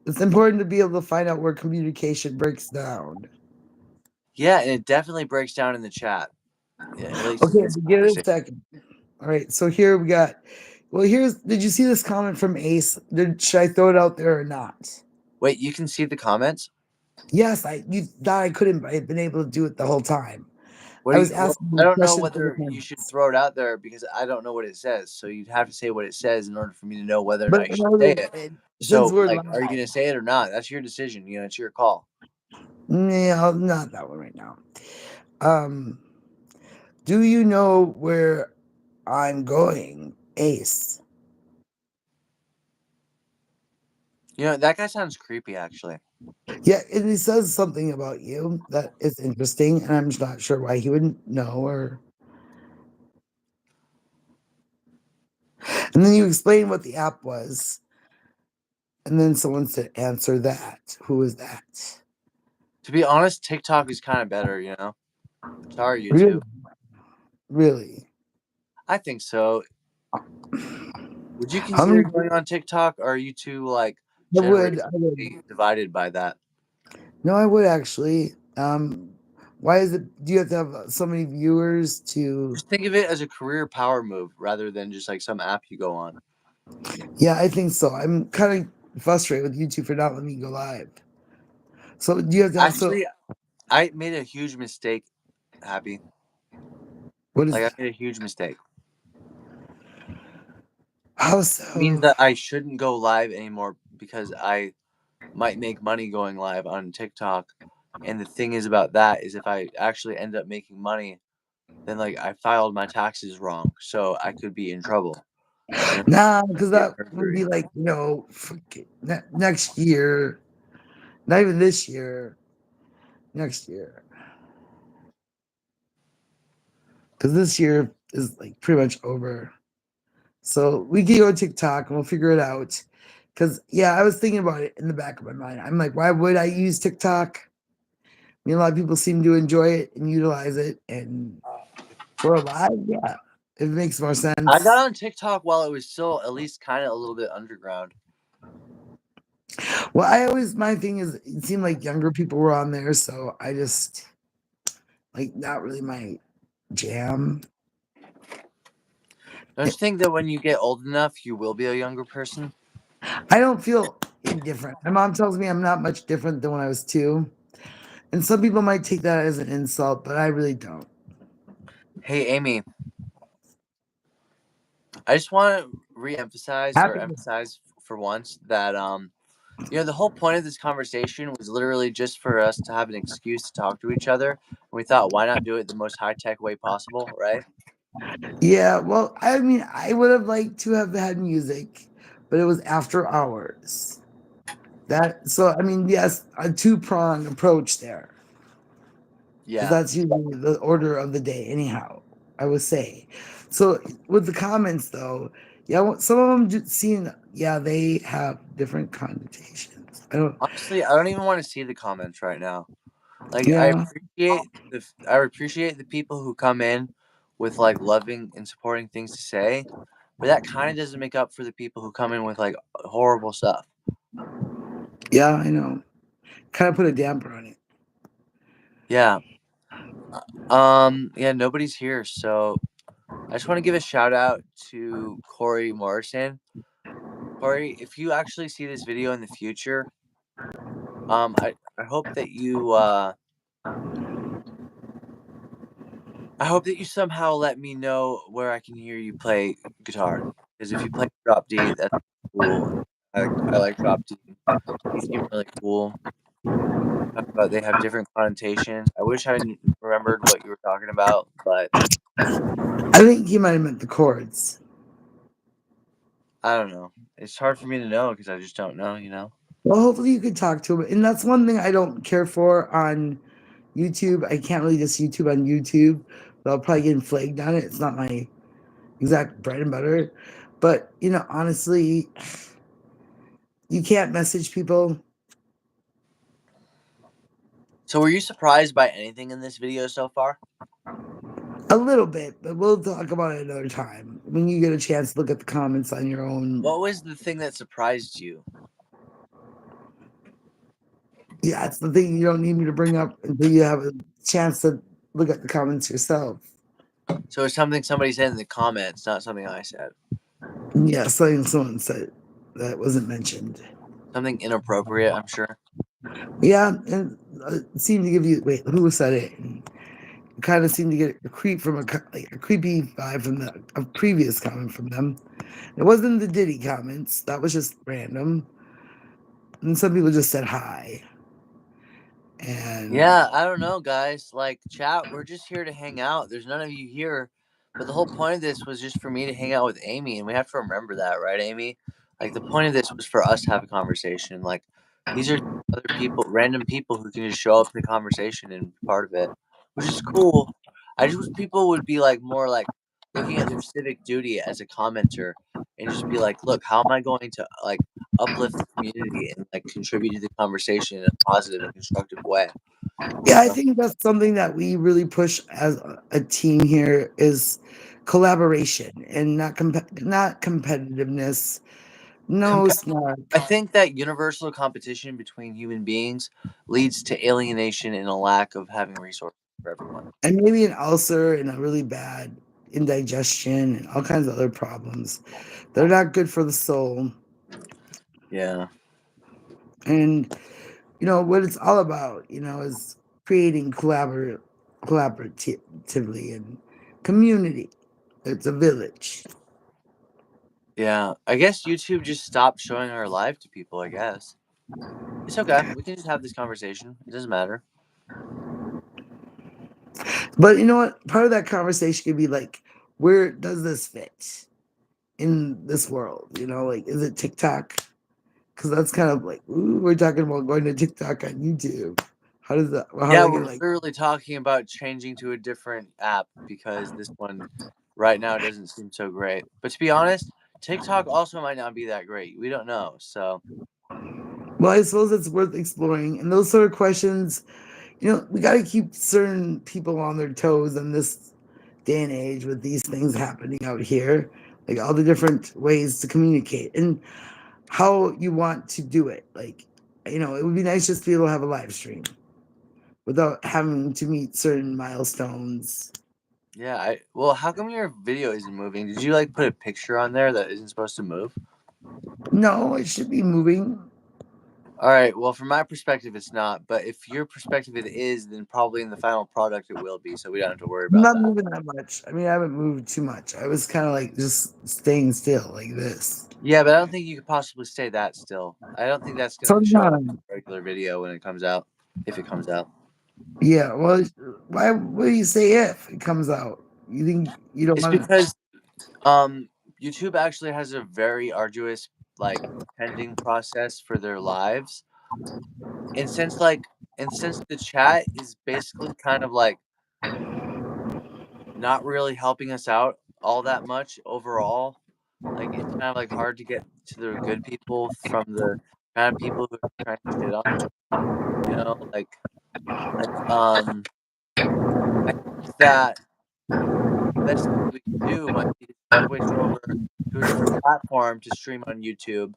it's important to be able to find out where communication breaks down. yeah, and it definitely breaks down in the chat. Yeah, at least in Okay, this but give it a conversation. second. All right, so here we got. Well, did you see this comment from Ace? Should I throw it out there or not? Wait, you can see the comments? Yes, you thought I couldn't. I've been able to do it the whole time. What I do was you? Well, asking I you a don't know question for the whether you should comments. throw it out there because I don't know what it says. So you'd have to say what it says in order for me to know whether or But not you I should know say that it. since So, we're like, are you live, going to say it or not? That's your decision. It's your call. no, not that one right now. Um, do you know where I'm going, Ace? That guy sounds creepy, actually. Yeah, and he says something about you that is interesting, and I'm just not sure why he wouldn't know. Or and then you explain what the app was, and then someone said, "Answer that." Who is that? To be honest, TikTok is kind of better. Sorry, Really, YouTube. really. I think so. Would you How many? consider going on TikTok, or are you too, like, I would. I would. generationally divided by that? No, I would actually. Why is it? Do you have to have so many viewers to? Just think of it as a career power move rather than just like some app you go on. Yeah, I think so. I'm kind of frustrated with YouTube for not letting me go live. So do you have to have so? Actually, I made a huge mistake, Happy. What is Like, I that? made a huge mistake. How It means so? that I shouldn't go live anymore because I might make money going live on TikTok. And the thing is about that is if I actually end up making money, then like I filed my taxes wrong, so I could be in trouble. You know, Nah, because be a that would perjury. be like, next year, not even this year, next year. Because this year is like pretty much over. So we can go to TikTok and we'll figure it out. Because, yeah, I was thinking about it in the back of my mind. I'm like, why would I use TikTok? I mean, a lot of people seem to enjoy it and utilize it. And for a live, yeah, it makes more I got sense. on TikTok while it was still at least kind of a little bit underground. Well, my thing is, it seemed like younger people were on there. So I just, like, not really my jam. Don't you think that when you get old enough, you will be a younger person? I don't feel indifferent. My mom tells me I'm not much different than when I was 2. And some people might take that as an insult, but I really don't. Hey, Amy, I just want to re-emphasize or Happy. emphasize for once that The whole point of this conversation was literally just for us to have an excuse to talk to each other. And we thought, why not do it the most high tech way possible, right? Yeah, well, I mean, I would have liked to have had music, but it was after hours. I mean, yes, a two-pronged approach there, because Yeah. that's usually the order of the day, anyhow, I would say. So with the comments, though, yeah, some of them just seem, yeah, they have different connotations. I don't, Honestly, I don't even want to see the comments right now. Like, yeah, I appreciate the people who come in with like loving and supporting things to say, but that kind of doesn't make up for the people who come in with like horrible stuff. yeah, I know. Kind of put a damper on it. Yeah. Yeah, nobody's here, so I just want to give a shout out to Corey Morrison. Corey, if you actually see this video in the future, I hope that I hope that you somehow let me know where I can hear you play guitar. Because if you play drop D, that's cool. I like drop D. They seem really cool. But they have different connotations. I wish I remembered what you were talking about, but I think he might have meant the chords. I don't know. It's hard for me to know because I just don't know. Well, hopefully you could talk to him. And that's one thing I don't care for on YouTube. I can't really just YouTube on YouTube, but I'll probably get flagged on it. It's not my exact bread and butter. But, honestly, you can't message people So were you surprised by anything in this video so far? a little bit, but we'll talk about it another time when you get a chance to look at the comments on your own. What was the thing that surprised you? Yeah, it's the thing you don't need me to bring up until you have a chance to look at the comments yourself. So it's something somebody said in the comments, not something I said. Yeah, something someone said that wasn't mentioned. Something inappropriate, I'm sure. Yeah, and it seemed to give you wait, who said it? And it kind of seemed to get a creep from like a creepy vibe from a previous comment from them. It wasn't the Diddy comments. That was just random. And some people just said hi. And Yeah, I don't know, guys. Like, chat, we're just here to hang out. There's none of you here. But the whole point of this was just for me to hang out with Amy, and we have to remember that, right, Amy? Like, the point of this was for us to have a conversation. Like, these are other people, random people who can just show up in the conversation and be part of it, which is cool. I just wish people would be like more like looking at their civic duty as a commenter and just be like, look, how am I going to like uplift the community and like contribute to the conversation in a positive and constructive way? yeah, I think that's something that we really push as a team here is collaboration and not competitiveness. No, Compa- it's not. I think that universal competition between human beings leads to alienation and a lack of having resources for everyone. And maybe an ulcer and a really bad indigestion and all kinds of other problems. They're not good for the soul. Yeah. And what it's all about, is creating collaboratively and community. It's a village. Yeah. I guess YouTube just stopped showing our life to people, I guess. It's okay. We can just have this conversation. It doesn't matter. But you know what? Part of that conversation could be like, where does this fit in this world? Like, is it TikTok? Because that's kind of like, ooh, we're talking about going to TikTok on YouTube. How are Yeah, they we're gonna like? literally talking about changing to a different app because this one right now doesn't seem so great. But to be honest, TikTok also might not be that great. We don't know. So, Well, I suppose it's worth exploring. And those sort of questions, we got to keep certain people on their toes in this day and age with these things happening out here, like all the different ways to communicate and how you want to do it. Like, it would be nice just to be able to have a live stream without having to meet certain milestones. yeah, well, how come your video isn't moving? Did you like put a picture on there that isn't supposed to move? No, it should be moving. All right. Well, from my perspective, it's not. But if your perspective it is, then probably in the final product it will be. So we don't have to worry I'm about not that. moving that much. I mean, I haven't moved too much. I was kind of like just staying still like this. Yeah, but I don't think you could possibly stay that still. I don't think that's going to show up in Sometimes, the regular video when it comes out, if it comes out. yeah. Well, why would you say if it comes out? You think you don't It's want because um YouTube actually has a very arduous like pending process for their lives. And since the chat is basically kind of like not really helping us out all that much overall, like it's kind of like hard to get to the good people from the kind of people who are trying to shit on us, like I think that the best thing we could do might be to switch over to a different platform to stream on YouTube.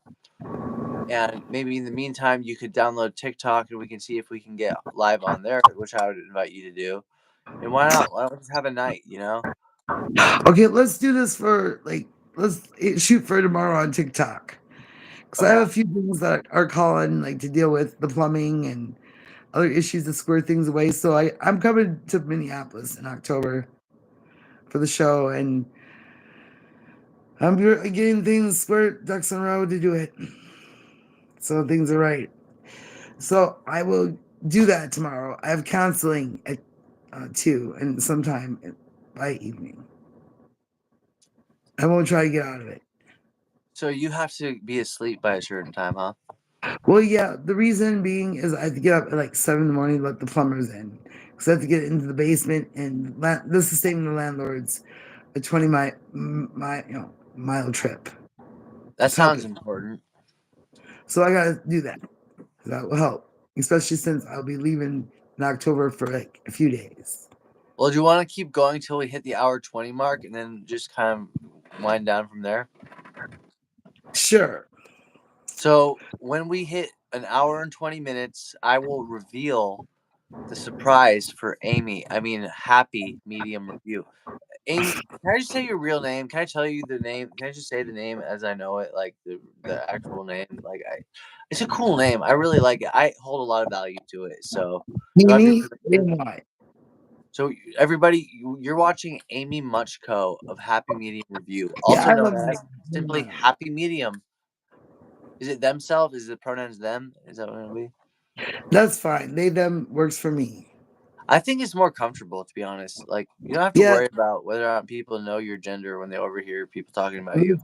And maybe in the meantime, you could download TikTok and we can see if we can get live on there, which I would invite you to do. And why not? Why don't we just have a night? to? Okay, let's do this for like let's shoot for tomorrow on TikTok because Oh, I have a yeah. few things that are calling like to deal with the plumbing and other issues to square things away. So I'm coming to Minneapolis in October for the show, and I'm getting things square ducks in a row to do it. So things are right. So I will do that tomorrow. I have counseling at 2 and sometime by evening. I won't try to get out of it. So you have to be asleep by a certain time, huh? Well, yeah, the reason being is I have to get up at like 7 in the morning to let the plumbers in. Because I have to get into the basement, and this is saving the landlords a 20 mile trip. That It's sounds helping. important. So I got to do that. That will help, especially since I'll be leaving in October for like a few days. Well, do you want to keep going till we hit the hour 20 mark and then just kind of wind down from there? Sure. So when we hit an hour and 20 minutes, I will reveal the surprise for Amy. I mean, happy medium review. Amy, can I just say your real name? Can I tell you the name? Can I just say the name as I know it, like the actual name? It's a cool name. I really like it. I hold a lot of value to it. So, do I have your Mimi permission? and I. So, everybody, you're watching Amy Muchko of Happy Medium Review, Yeah, also I known love as simply that. Happy Medium. Is it themselves? Is the pronouns them? Is that what it'll be? That's fine. They, them works for me. I think it's more comfortable, to be honest. Like, you don't have to Yeah, worry about whether or not people know your gender when they overhear people talking about you.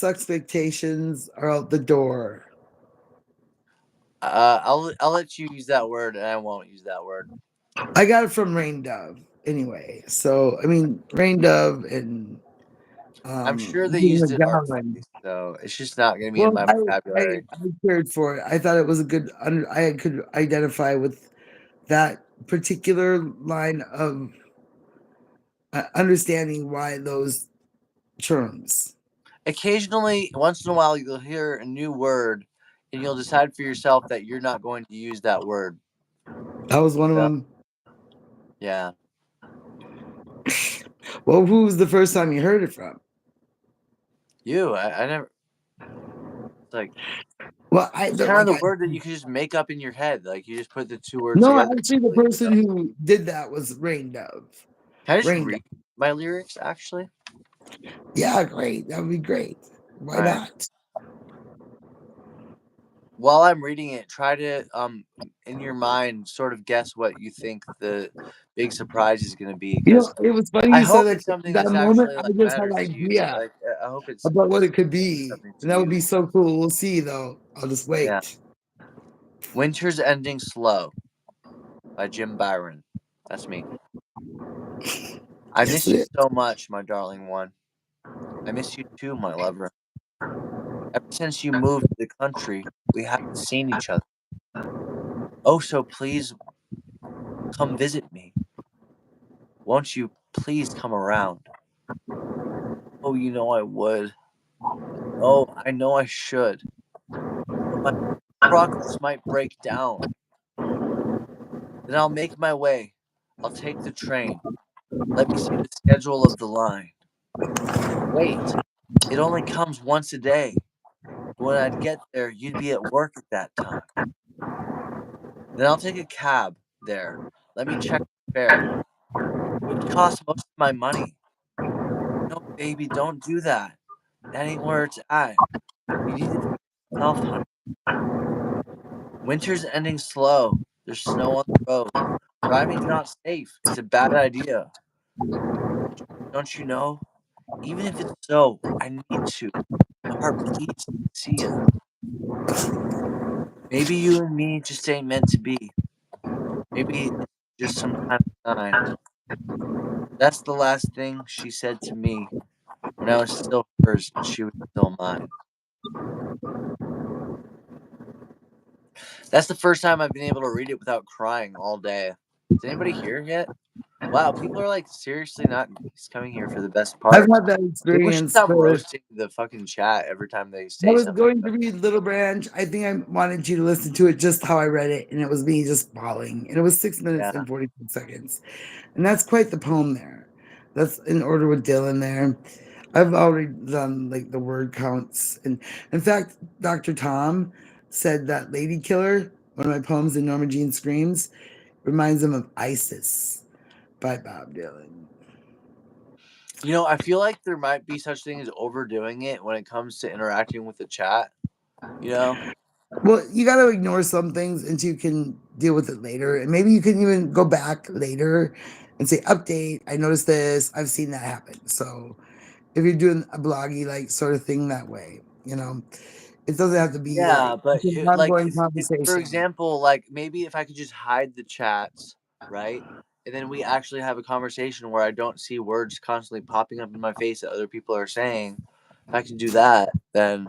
expectations are out the door. I'll let you use that word, and I won't use that word. I got it from Rain Dove anyway. So I mean Rain Dove and I'm sure they Gina used it McGowan. artfully, so it's just not going to be in Well, my I vocabulary. I cared for it. I thought it was a good. I could identify with that particular line of understanding why those terms. Occasionally, once in a while, you'll hear a new word, and you'll decide for yourself that you're not going to use that word. That was one of So, them. yeah, Well, who was the first time you heard it from? you. I never. It's like Well, I it's the, kind of like the I word that you can just make up in your head. Like you just put the two words no, together. actually, the person who did that was Rain Dove. Can I just Rain Dove. read my lyrics? Actually, Yeah, great. That would be great. Why all right. not? While I'm reading it, try to in your mind sort of guess what you think the big surprise is going to be, You because know, it was funny I you said hope that. it's something That that's moment, actually I like just had matters an to you. idea Like I hope it's about what it could be, something and to that would you. be so cool. We'll see, though. I'll just Yeah. wait. Winter's Ending Slow by Jim Byron. That's me. I Yes, miss it you is. so much, my darling one. I miss you too, my lover. Ever since you moved to the country, we haven't seen each other. Oh, so please come visit me. Won't you please come around? Oh, you know I would. Oh, I know I should. But my progress might break down. Then I'll make my way. I'll take the train. Let me see the schedule of the line. Wait, it only comes once a day. when I'd get there, you'd be at work at that time. Then I'll take a cab there. Let me check the fare. It would cost most of my money. No, baby, don't do that. That ain't where it's at. You need to fix yourself, honey. Winter's ending slow. There's snow on the road. Driving's not safe. It's a bad idea. Don't you know? Even if it's so, I need to. My heart bleeds to see you. Maybe you and me just ain't meant to be. Maybe it's just some kind of sign. That's the last thing she said to me when I was still hers and she was still mine. That's the first time I've been able to read it without crying all day. Is anybody here yet? Wow, people are like seriously not coming here for the best I've part. had that People should experience stop where roasting the fucking chat every time they I say was something. going to read Little Branch. I think I wanted you to listen to it just how I read it, and it was me just bawling. And it was 6 minutes Yeah. and 46 seconds. And that's quite the poem there. That's in order with Dylan there. I've already done like the word counts. And in fact, Dr. Tom said that Lady Killer, one of my poems in Norma Jean Screams, reminds him of Isis by Bob Dylan. You know, I feel like there might be such thing as overdoing it when it comes to interacting with the chat. You know? Well, you got to ignore some things until you can deal with it later. And maybe you can even go back later and say, update, I noticed this. I've seen that happen. So if you're doing a bloggy like sort of thing that way, it doesn't have to be Yeah, like but it's an like ongoing if for conversation. example, like maybe if I could just hide the chats, right? And then we actually have a conversation where I don't see words constantly popping up in my face that other people are saying. If I can do that, then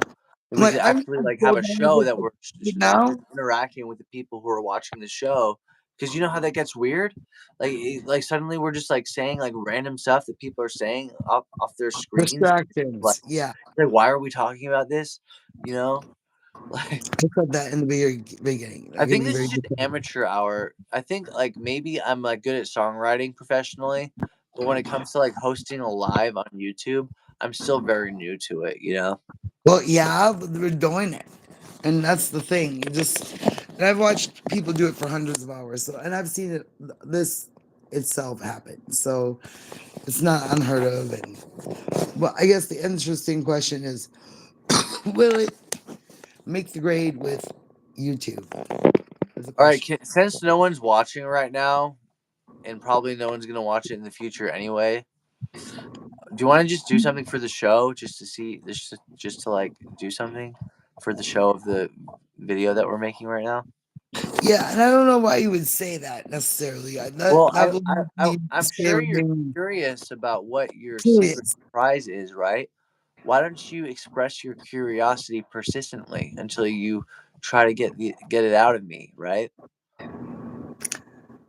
we Like could I'm actually like have so a done show with that it we're right just now. interacting with the people who are watching the show. Because you know how that gets weird, like suddenly we're just like saying like random stuff that people are saying off their screens. Like, Distractions. Yeah. why are we talking about this? You know, like I said that in the beginning. I I can think be this very is just good. amateur hour. I think like maybe I'm like good at songwriting professionally, but when it comes to like hosting a live on YouTube, I'm still very new to it, you know? Well, yeah, but we're doing it. And that's the thing. And I've watched people do it for hundreds of hours. So, and I've seen this itself happen. So it's not unheard of. And well, I guess the interesting question is, will it make the grade with YouTube? Is the All right, question. since no one's watching right now and probably no one's going to watch it in the future anyway, do you want to just do something for the show just to see this just to like do something for the show of the video that we're making right now? Yeah, and I don't know why you would say that necessarily. Well, That would be I'm sure you're scaring curious about what your secret curious. prize is, right? Why don't you express your curiosity persistently until you try to get it out of me, right?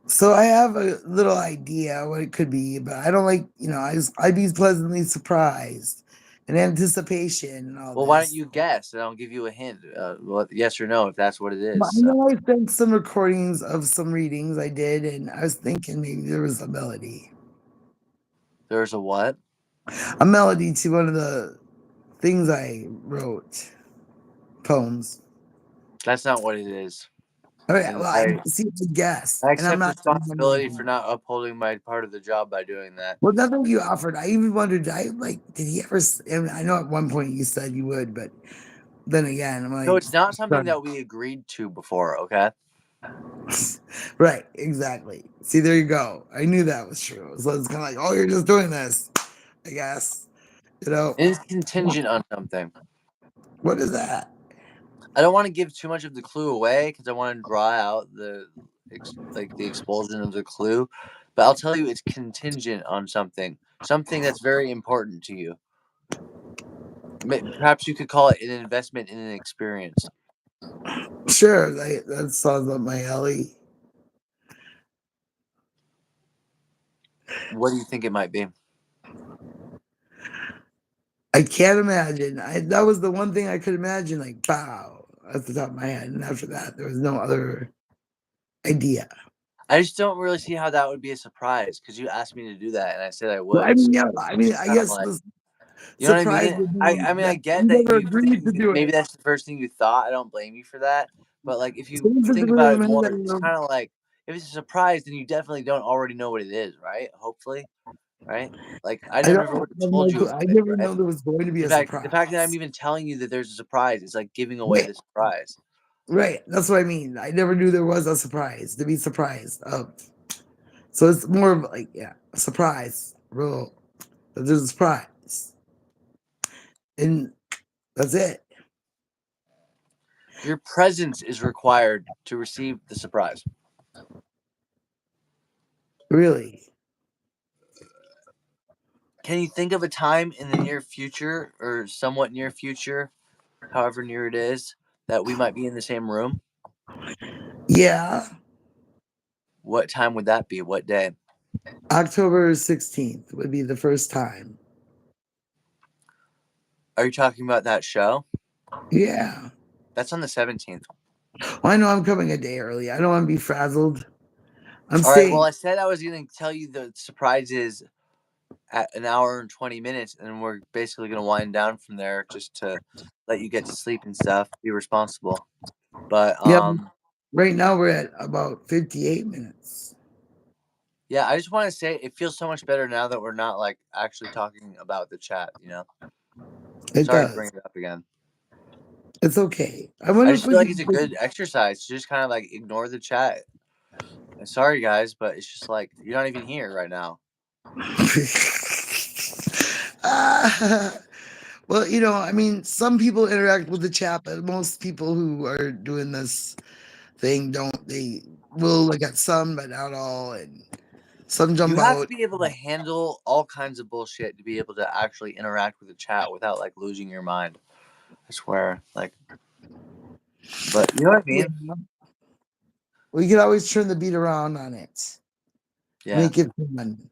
So I have a little idea what it could be, but I don't like, I'd be pleasantly surprised and anticipation and all Well, why don't this. you guess and I'll give you a hint, well, yes or no if that's what it But is. I So know I sent some recordings of some readings I did, and I was thinking maybe there was a melody. there's a what? A melody to one of the things I wrote, poems. That's not what it is. All right, And well, I see the guess, I and I'm accept not. responsibility for not upholding my part of the job by doing that. Well, nothing you offered. I even wondered, did he ever? I know at one point you said you would, but then again, I'm No, like, it's not something that we agreed to before, okay? right, exactly. See, there you go. I knew that was true. So it's kind of like, oh, you're just doing this, I guess. You know, It is contingent on something. what is that? I don't want to give too much of the clue away because I want to draw out the expulsion of the clue. But I'll tell you, it's contingent on something that's very important to you. Perhaps you could call it an investment in an experience. Sure, that sounds up my alley. What do you think it might be? I can't imagine. That was the one thing I could imagine, like, bow, at the top of my head. And after that, there was no other idea. I just don't really see how that would be a surprise because you asked me to do that and I said I Well, I would. So mean, yeah, I mean, it's I kind of guess like You know what I Surprise mean? would I mean mean, I that get you that never you agreed to do maybe it. that's the first thing you thought. I don't blame you for that. But like, if So you this is think really about it amazing more, that, it's kind of like if it's a surprise, then you definitely don't already know what it is, right? Hopefully, right? Like I I never don't would have have told no you clue. about I it, never right? know there was going to be The a fact that I'm surprise. even telling you that there's a surprise is like giving away Right, the surprise. right. That's what I mean. I never knew there was a surprise to be surprised of. So it's more of like, yeah, a surprise. Real. That there's a surprise. And that's it. Your presence is required to receive the surprise. Really. Can you think of a time in the near future or somewhat near future, however near it is, that we might be in the same room? Yeah. What time would that be? What day? October 16th would be the first time. Are you talking about that show? Yeah. That's on the 17th. Well, I know I'm coming a day early. I don't want to be frazzled. I'm All right. Well, staying. I said I was going to tell you the surprise is at an hour and 20 minutes, and we're basically going to wind down from there just to let you get to sleep and stuff. Be responsible. But Yeah. Right now we're at about 58 minutes. yeah, I just want to say it feels so much better now that we're not like actually talking about the chat. It Sorry to bring does. it up again. It's okay. I I wonder if just we feel like it's a could. good exercise to just kind of like ignore the chat. And sorry, guys, but it's just like you're not even here right now. Ah, well, I mean, some people interact with the chat, but most people who are doing this thing don't. They will look at some, but not all, and some You jump have to out. be able to handle all kinds of bullshit to be able to actually interact with the chat without like losing your mind. I swear, like, but you know what I Yeah. mean? We could always turn the beat around on it, Yeah. make it fun,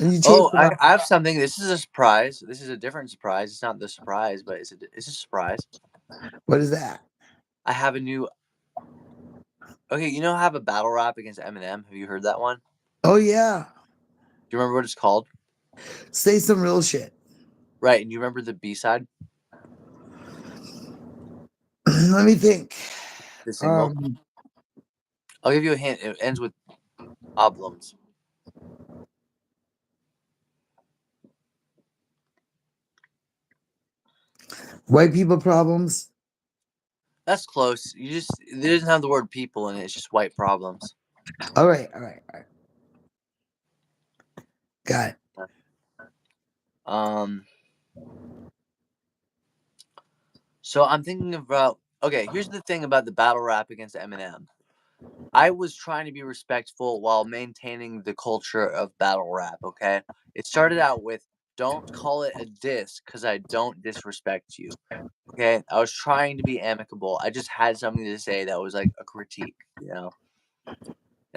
and you take Oh, it off. I have something. This is a surprise. This is a different surprise. It's not the surprise, but it's a surprise. What is that? I have a new. Okay, I have a battle rap against Eminem. Have you heard that one? Oh yeah, Do you remember what it's called? say some real shit. Right, and you remember the B side, Let me think. the single. Um, I'll give you a hint. It ends with oblums. white people problems. That's close. It doesn't have the word people in it. It's just white problems. All right, all right, all right. Got it. Um. So I'm thinking about. Okay, here's the thing about the battle rap against Eminem. I was trying to be respectful while maintaining the culture of battle rap. Okay, it started out with "Don't call it a diss, because I don't disrespect you." Okay, I was trying to be amicable. I just had something to say that was like a critique. And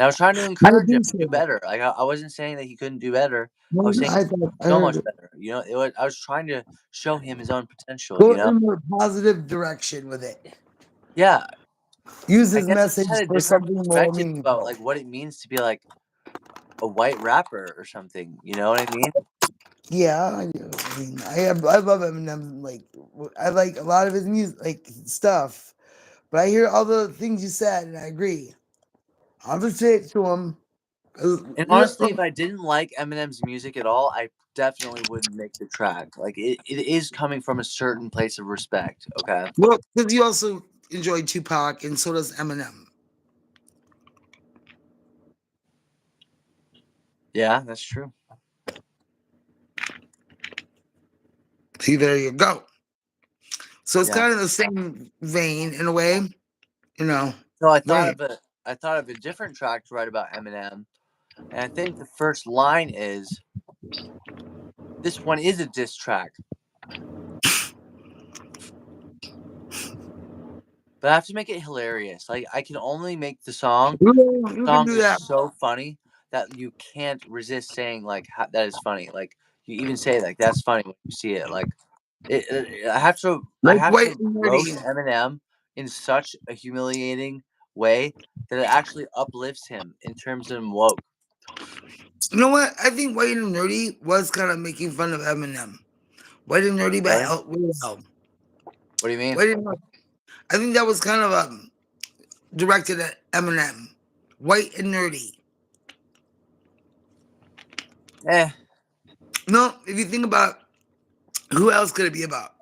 I was trying to I encourage him to do appreciate it. better. Like I wasn't saying that he couldn't do better. I No, was saying I thought I so heard much it. better. I was trying to show him his own potential. Go in a more positive direction with it. Yeah, Use I his guess I message just had a for different something more perspective about meaningful. like what it means to be like a white rapper or something. You know what I mean? Yeah, I do. I mean, I love Eminem. Like, I like a lot of his music, like stuff. But I hear all the things you said, and I agree. I'll just say it to him. And honestly, if I didn't like Eminem's music at all, I definitely wouldn't make the track. Like it is coming from a certain place of respect. Okay. Well, because you also enjoy Tupac, and so does Eminem. Yeah, that's true. See, there you go. So it's Yeah. kind of the same vein in a way, you know. So Right. I thought of a different track to write about Eminem, and I think the first line is this one is a diss track, but I have to make it hilarious. Like I can only make the song. You can Song do is that. so funny that you can't resist saying like that is funny. Like you even say like that's funny when you see it. Like I Like have white to and roast nerdy. Eminem in such a humiliating way that it actually uplifts him in terms of woke. You know what? I think white and nerdy was kind of making fun of Eminem. White and Nerdy by Okay. Will. What do you mean? White and Nerdy. I think that was kind of directed at Eminem. White and Nerdy. Eh. No, if you think about who else could it be about?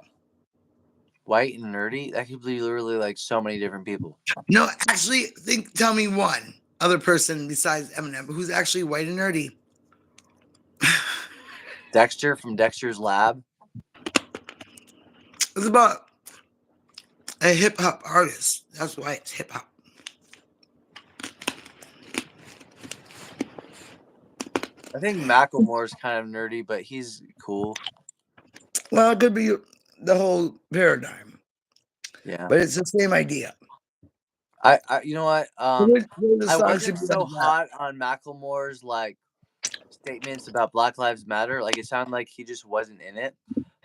White and Nerdy? That could be literally like so many different people. No, actually, tell me one other person besides Eminem who's actually white and nerdy. Dexter from Dexter's Lab. It's about a hip hop artist. That's why it's hip hop. I think Macklemore's kind of nerdy, but he's cool. Well, it could be the whole paradigm, Yeah. but it's the same idea. You know what? The I song should wasn't be like so that. hot on Macklemore's like statements about Black Lives Matter. Like it sounded like he just wasn't in it.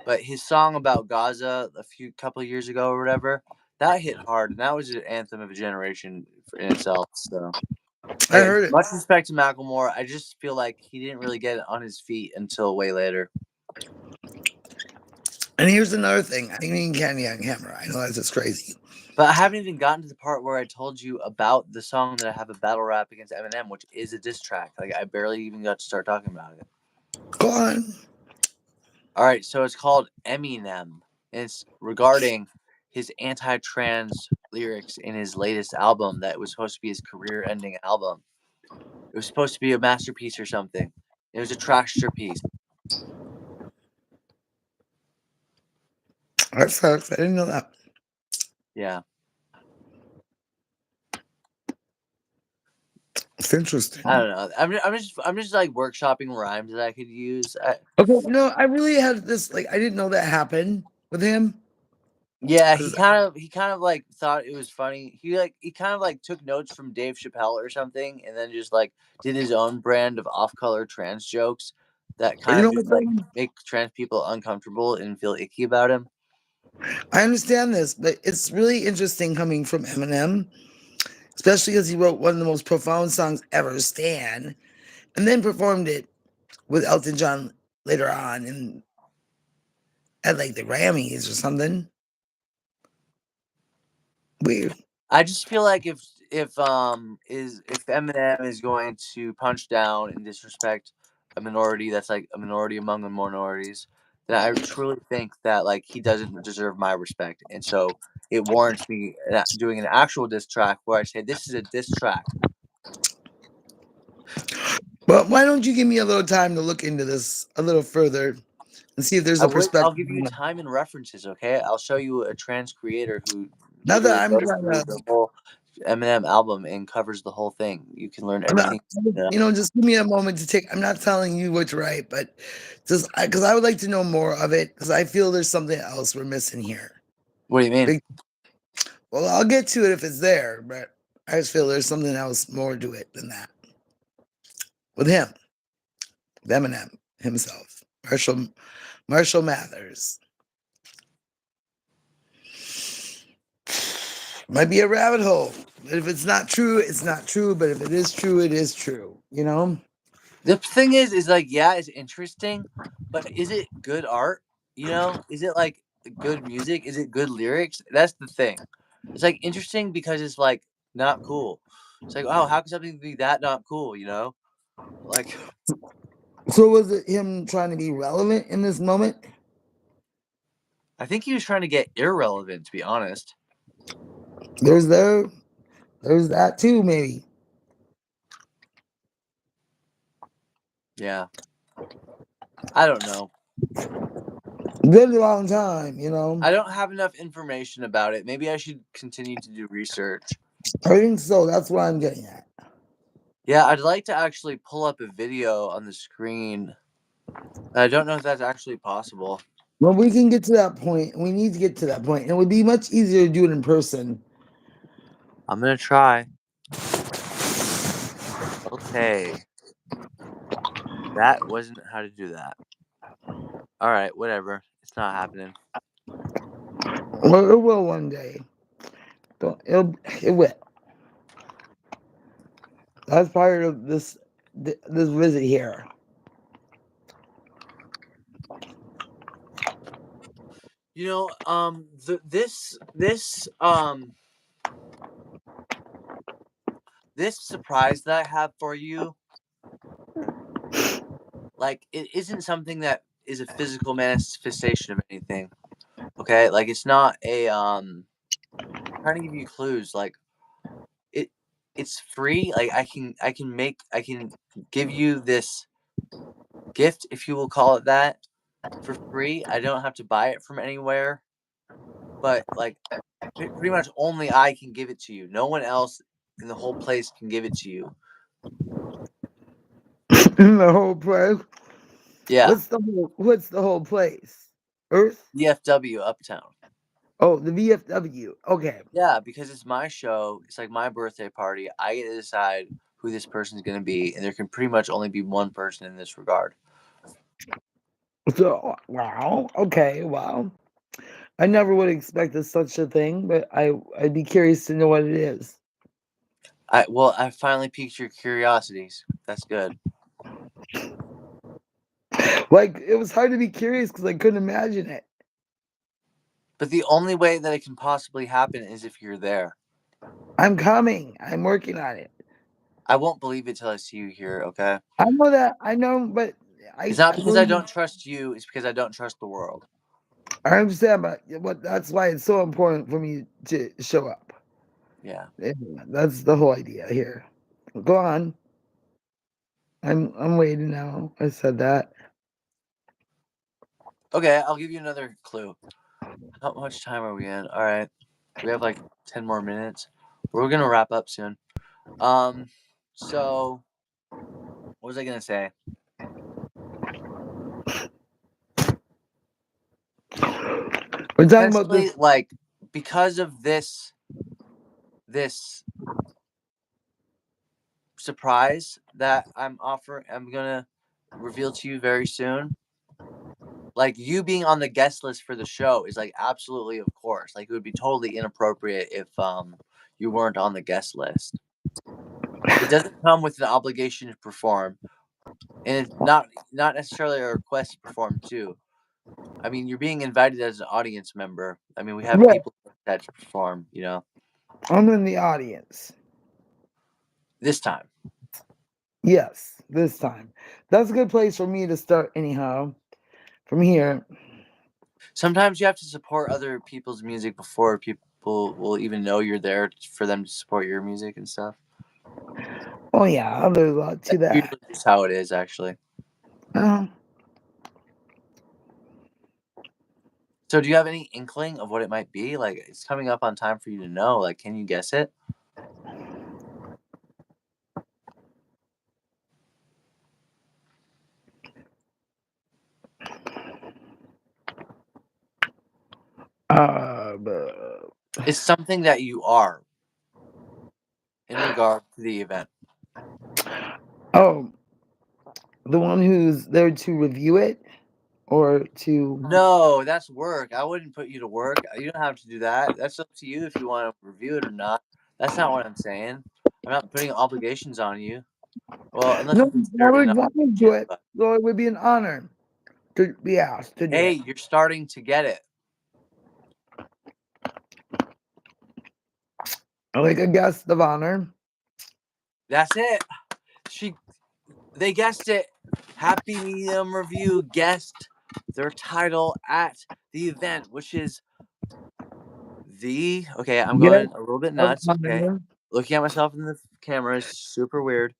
But his song about Gaza couple of years ago or whatever, that hit hard, and that was an anthem of a generation in itself. So, I heard it. much respect to Macklemore. I just feel like he didn't really get on his feet until way later. And here's another thing. I mean, candy on camera. I know that's just crazy. But I haven't even gotten to the part where I told you about the song that I have a battle rap against Eminem, which is a diss track. Like I barely even got to start talking about it. Go on. All right, so it's called Eminem. And it's regarding his anti-trans lyrics in his latest album that was supposed to be his career-ending album. It was supposed to be a masterpiece or something. It was a trasher piece. That sucks. I didn't know that. Yeah. It's interesting. I don't know. I'm just like workshopping rhymes that I could use. Okay, no, I really had this I didn't know that happened with him. Yeah, he kind of like thought it was funny. He kind of like took notes from Dave Chappelle or something, and then just like did his own brand of off-color trans jokes that But you kind know of just what? like make trans people uncomfortable and feel icky about him. I understand this, but it's really interesting coming from Eminem, especially because he wrote one of the most profound songs ever, Stan, and then performed it with Elton John later on and at the Grammys or something. Weird. I just feel like if Eminem is going to punch down and disrespect a minority that's like a minority among the minorities, then I truly think that like he doesn't deserve my respect, and so it warrants me doing an actual diss track where I say this is a diss track. But why don't you give me a little time to look into this a little further and see if there's a perspective? I'll give you time and references, okay? I'll show you a trans creator who Now that literally I'm goes trying through to, the whole Eminem album and covers the whole thing. You can learn I'm not, everything. just give me a moment to take. I'm not telling you what's right, but just because I would like to know more of it because I feel there's something else we're missing here. What do you mean? Well, I'll get to it if it's there, but I just feel there's something else more to it than that. With him, with Eminem himself, Marshall Mathers. Might be a rabbit hole. But if it's not true, it's not true. But if it is true, it is true. You know? The thing is like, yeah, it's interesting, but is it good art? You know, is it like good music? Is it good lyrics? That's the thing. It's like interesting because it's like not cool. It's like, oh, how can something be that not cool? You know, like. So was it him trying to be relevant in this moment? I think he was trying to get irrelevant, to be honest. There's that too, maybe. Yeah. I don't know. Good long time, you know. I don't have enough information about it. Maybe I should continue to do research. I think so. That's what I'm getting at. Yeah, I'd like to actually pull up a video on the screen. I don't know if that's actually possible. Well, we can get to that point. We need to get to that point. And it would be much easier to do it in person. I'm going to try. Okay. That wasn't how to do that. All right, whatever. It's not happening. Well, it will one day. It will. That's part of this visit here. You know, this surprise that I have for you, like, it isn't something that is a physical manifestation of anything. Okay, like it's not a trying to give you clues. Like it, it's free. Like I can give you this gift, if you will call it that, for free. I don't have to buy it from anywhere, but like pretty much only I can give it to you. No one else in the whole place can give it to you. In the whole place. Yeah, What's the whole place? Earth? DFW Uptown. Oh, the VFW. Okay. Yeah, because it's my show. It's like my birthday party. I get to decide who this person is going to be, and there can pretty much only be one person in this regard. So wow. Okay. Wow. I never would have expected such a thing, but I'd be curious to know what it is. I finally piqued your curiosities. That's good. Like it was hard to be curious because I couldn't imagine it. But the only way that it can possibly happen is if you're there. I'm coming. I'm working on it. I won't believe it till I see you here. Okay. I know that. I know, but It's not I because I believe don't trust you. It's because I don't trust the world. I understand, but that's why it's so important for me to show up. Yeah. Yeah, that's the whole idea here. Go on. I'm waiting now. I said that. Okay. I'll give you another clue. How much time are we in? All right. We have like 10 more minutes. We're gonna wrap up soon. Um. So what was I gonna say? We're talking about this. Essentially, like because of this surprise that I'm gonna reveal to you very soon. Like you being on the guest list for the show is like absolutely of course. Like it would be totally inappropriate if you weren't on the guest list. It doesn't come with an obligation to perform, and it's not necessarily a request to perform too. I mean, you're being invited as an audience member. I mean, we have Right. people that perform, I'm in the audience. this time. Yes, this time. That's a good place for me to start anyhow. From here. Sometimes you have to support other people's music before people will even know you're there for them to support your music and stuff. Oh yeah, there's a lot to That's that. usually just how it is, actually. Uh, So, do you have any inkling of what it might be? Like, it's coming up on time for you to know. Like, can you guess it? but- It's something that you are in regard to the event. oh, the one who's there to review it or to. No, that's work. I wouldn't put you to work. You don't have to do that. That's up to you if you want to review it or not. That's not what I'm saying. I'm not putting obligations on you. Well, unless No, you I consider being would an want to do obligation. it. But So it would be an honor to be asked to do hey, it. you're starting to get it. Like a guest of honor. That's it. They guessed it. Happy Medium Review guessed their title at the event, which is I'm Guest going a little bit of nuts. Okay. honor. Looking at myself in the camera is super weird.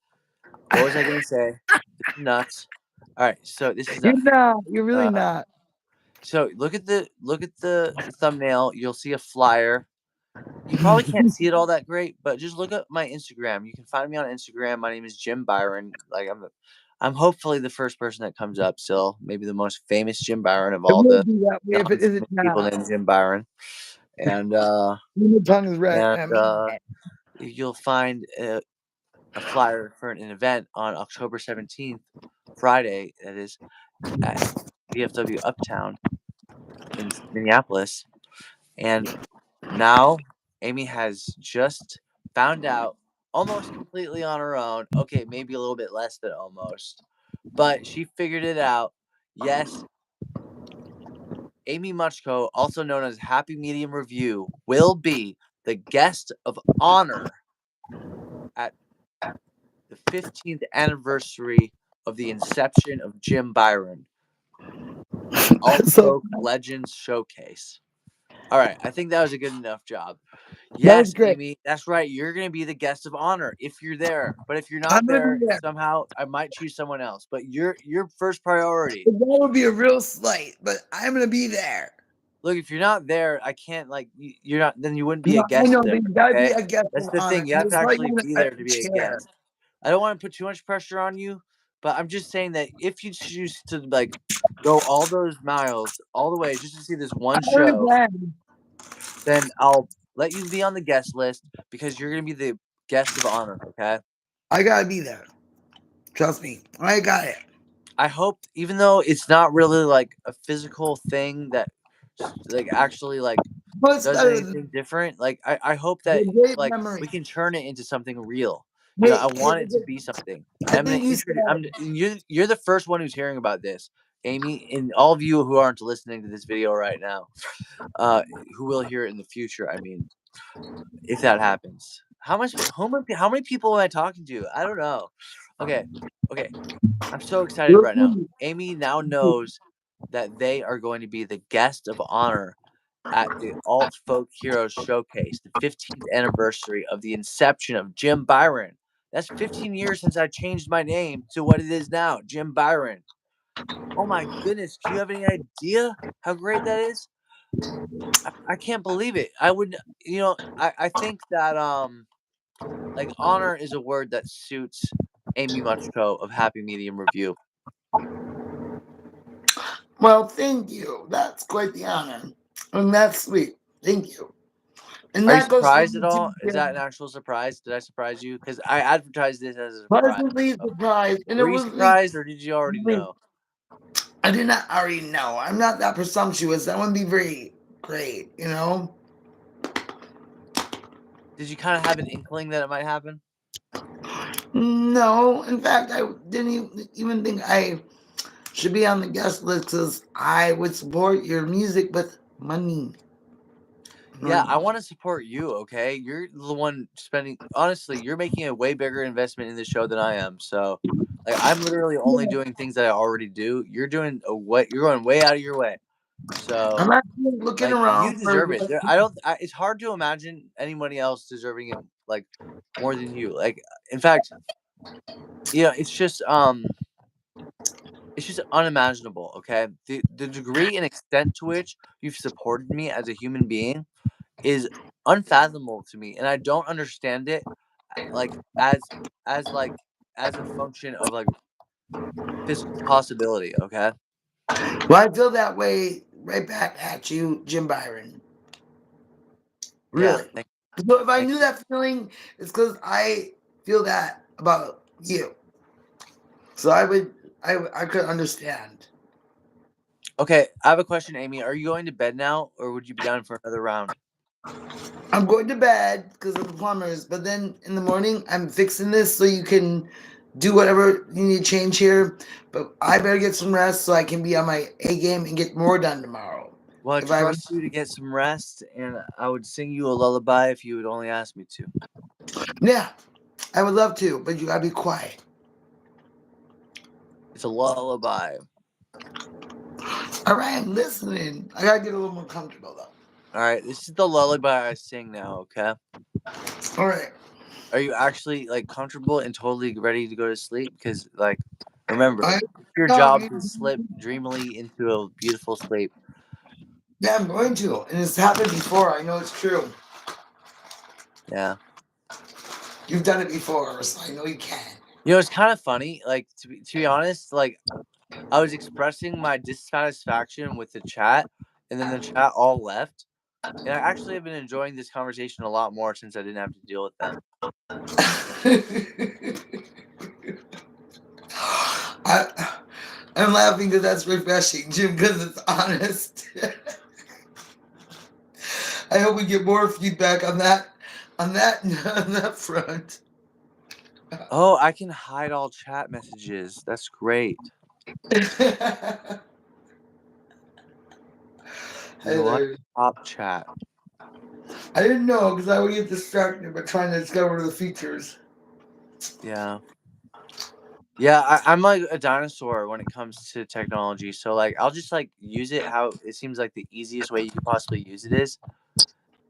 What was I gonna say? This is nuts. All right, so this is You're a not. You're really uh, not. so look at the thumbnail. You'll see a flyer. You probably can't see it all that great, but just look at my Instagram. You can find me on Instagram. My name is Jim Byron. Like I'm hopefully the first person that comes up still. Maybe the most famous Jim Byron of It all will the be that way if it isn't non-famous people now. named Jim Byron. And When the tongue is red. and I mean, you'll find a flyer for an event on October 17th, Friday. That is at VFW Uptown in Minneapolis. And now Amy has just found out almost completely on her own. Okay, maybe a little bit less than almost, but she figured it out. Yes, Amy Muchko, also known as Happy Medium Review, will be the guest of honor at the 15th anniversary of the inception of Jim Byron Alt So Folk Legends Showcase. All right, I think that was a good enough job. that was Yes, great. Amy, that's right. You're going to be the guest of honor if you're there. But if you're I'm not gonna there, be there. somehow I might choose someone else. But you're first priority. That would be a real slight, but I'm gonna be there. Look, if you're not there, I can't you're not. Then you wouldn't be a No, I guest know, there. but you gotta be Okay, a guest that's of the honor. thing. You And have to there's probably actually gonna be be there to a be a chair. guest. I don't want to put too much pressure on you, but I'm just saying that if you choose to go all those miles all the way just to see this one show, Again, then I'll let you be on the guest list because you're gonna be the guest of honor. Okay. I gotta be there. Trust me, I got it. I hope, even though it's not really like a physical thing that actually What's does better than anything different, I hope the that great memory? we can turn it into something real. I Hey, want it to be something. I I'm gonna think you said introduce. You're the first one who's hearing about this, Amy, and all of you who aren't listening to this video right now, uh, who will hear it in the future. I mean, if that happens, how many people am I talking to? I don't know. Okay, okay. I'm so excited right now. Amy now knows that they are going to be the guest of honor at the Alt Folk Heroes Showcase, the 15th anniversary of the inception of Jim Byron. That's 15 years since I changed my name to what it is now, Jim Byron. Oh my goodness, do you have any idea how great that is? I can't believe it. I would, I think that honor is a word that suits Amy Muchko of Happy Medium Review. well, thank you. That's quite the honor. And that's sweet. Thank you. And Are you that goes for surprised at you too, all? Is that an Jim. actual surprise? Did I surprise you? Because I advertised this as a surprise. Pleasantly So. surprised. And it Were you was me. surprised, or did you already know? I did not already know. I'm not that presumptuous. That wouldn't be very great, you know? Did you kind of have an inkling that it might happen? No. In fact, I didn't even think I should be on the guest list because I would support your music with money. Yeah, I want to support you. Okay, you're the one spending. Honestly, you're making a way bigger investment in the show than I am. So, I'm literally only doing things that I already do. You're doing a what? You're going way out of your way. So, I'm actually looking you around for. deserve it. I don't. It's hard to imagine anybody else deserving it more than you. In fact, it's just unimaginable. Okay, the degree and extent to which you've supported me as a human being is unfathomable to me, and I don't understand it like as like as a function of physical possibility. Okay. Well, I feel that way right back at you, Jim Byron. Yeah. Really. So if I Thank knew you. that feeling, it's because I feel that about you. So I could understand. Okay, I have a question, Amy. Are you going to bed now, or would you be down for another round? I'm going to bed because of the plumbers, but then in the morning I'm fixing this so you can do whatever you need to change here. But I better get some rest so I can be on my A game and get more done tomorrow. Well, I If I trust you to get some rest, and I would sing you a lullaby if you would only ask me to. yeah, I would love to, but you gotta be quiet. It's a lullaby. All right, I'm listening. I gotta get a little more comfortable though. All right, this is the lullaby I sing now. Okay. All right. Are you actually comfortable and totally ready to go to sleep? Because remember, I it's your job to slip dreamily into a beautiful sleep. Yeah, I'm going to. And it's happened before. I know it's true. Yeah. You've done it before, so I know you can. It's kind of funny. To be honest, I was expressing my dissatisfaction with the chat, and then the chat all left. And I actually have been enjoying this conversation a lot more since I didn't have to deal with them. I'm laughing because that's refreshing, Jim, because it's honest. I hope we get more feedback on that on that front. Oh, I can hide all chat messages. That's great. Hey What? there. Top chat. I didn't know because I would get distracted by trying to discover the features. Yeah. Yeah, I'm like a dinosaur when it comes to technology. So like I'll just like use it how it seems like the easiest way you could possibly use it is.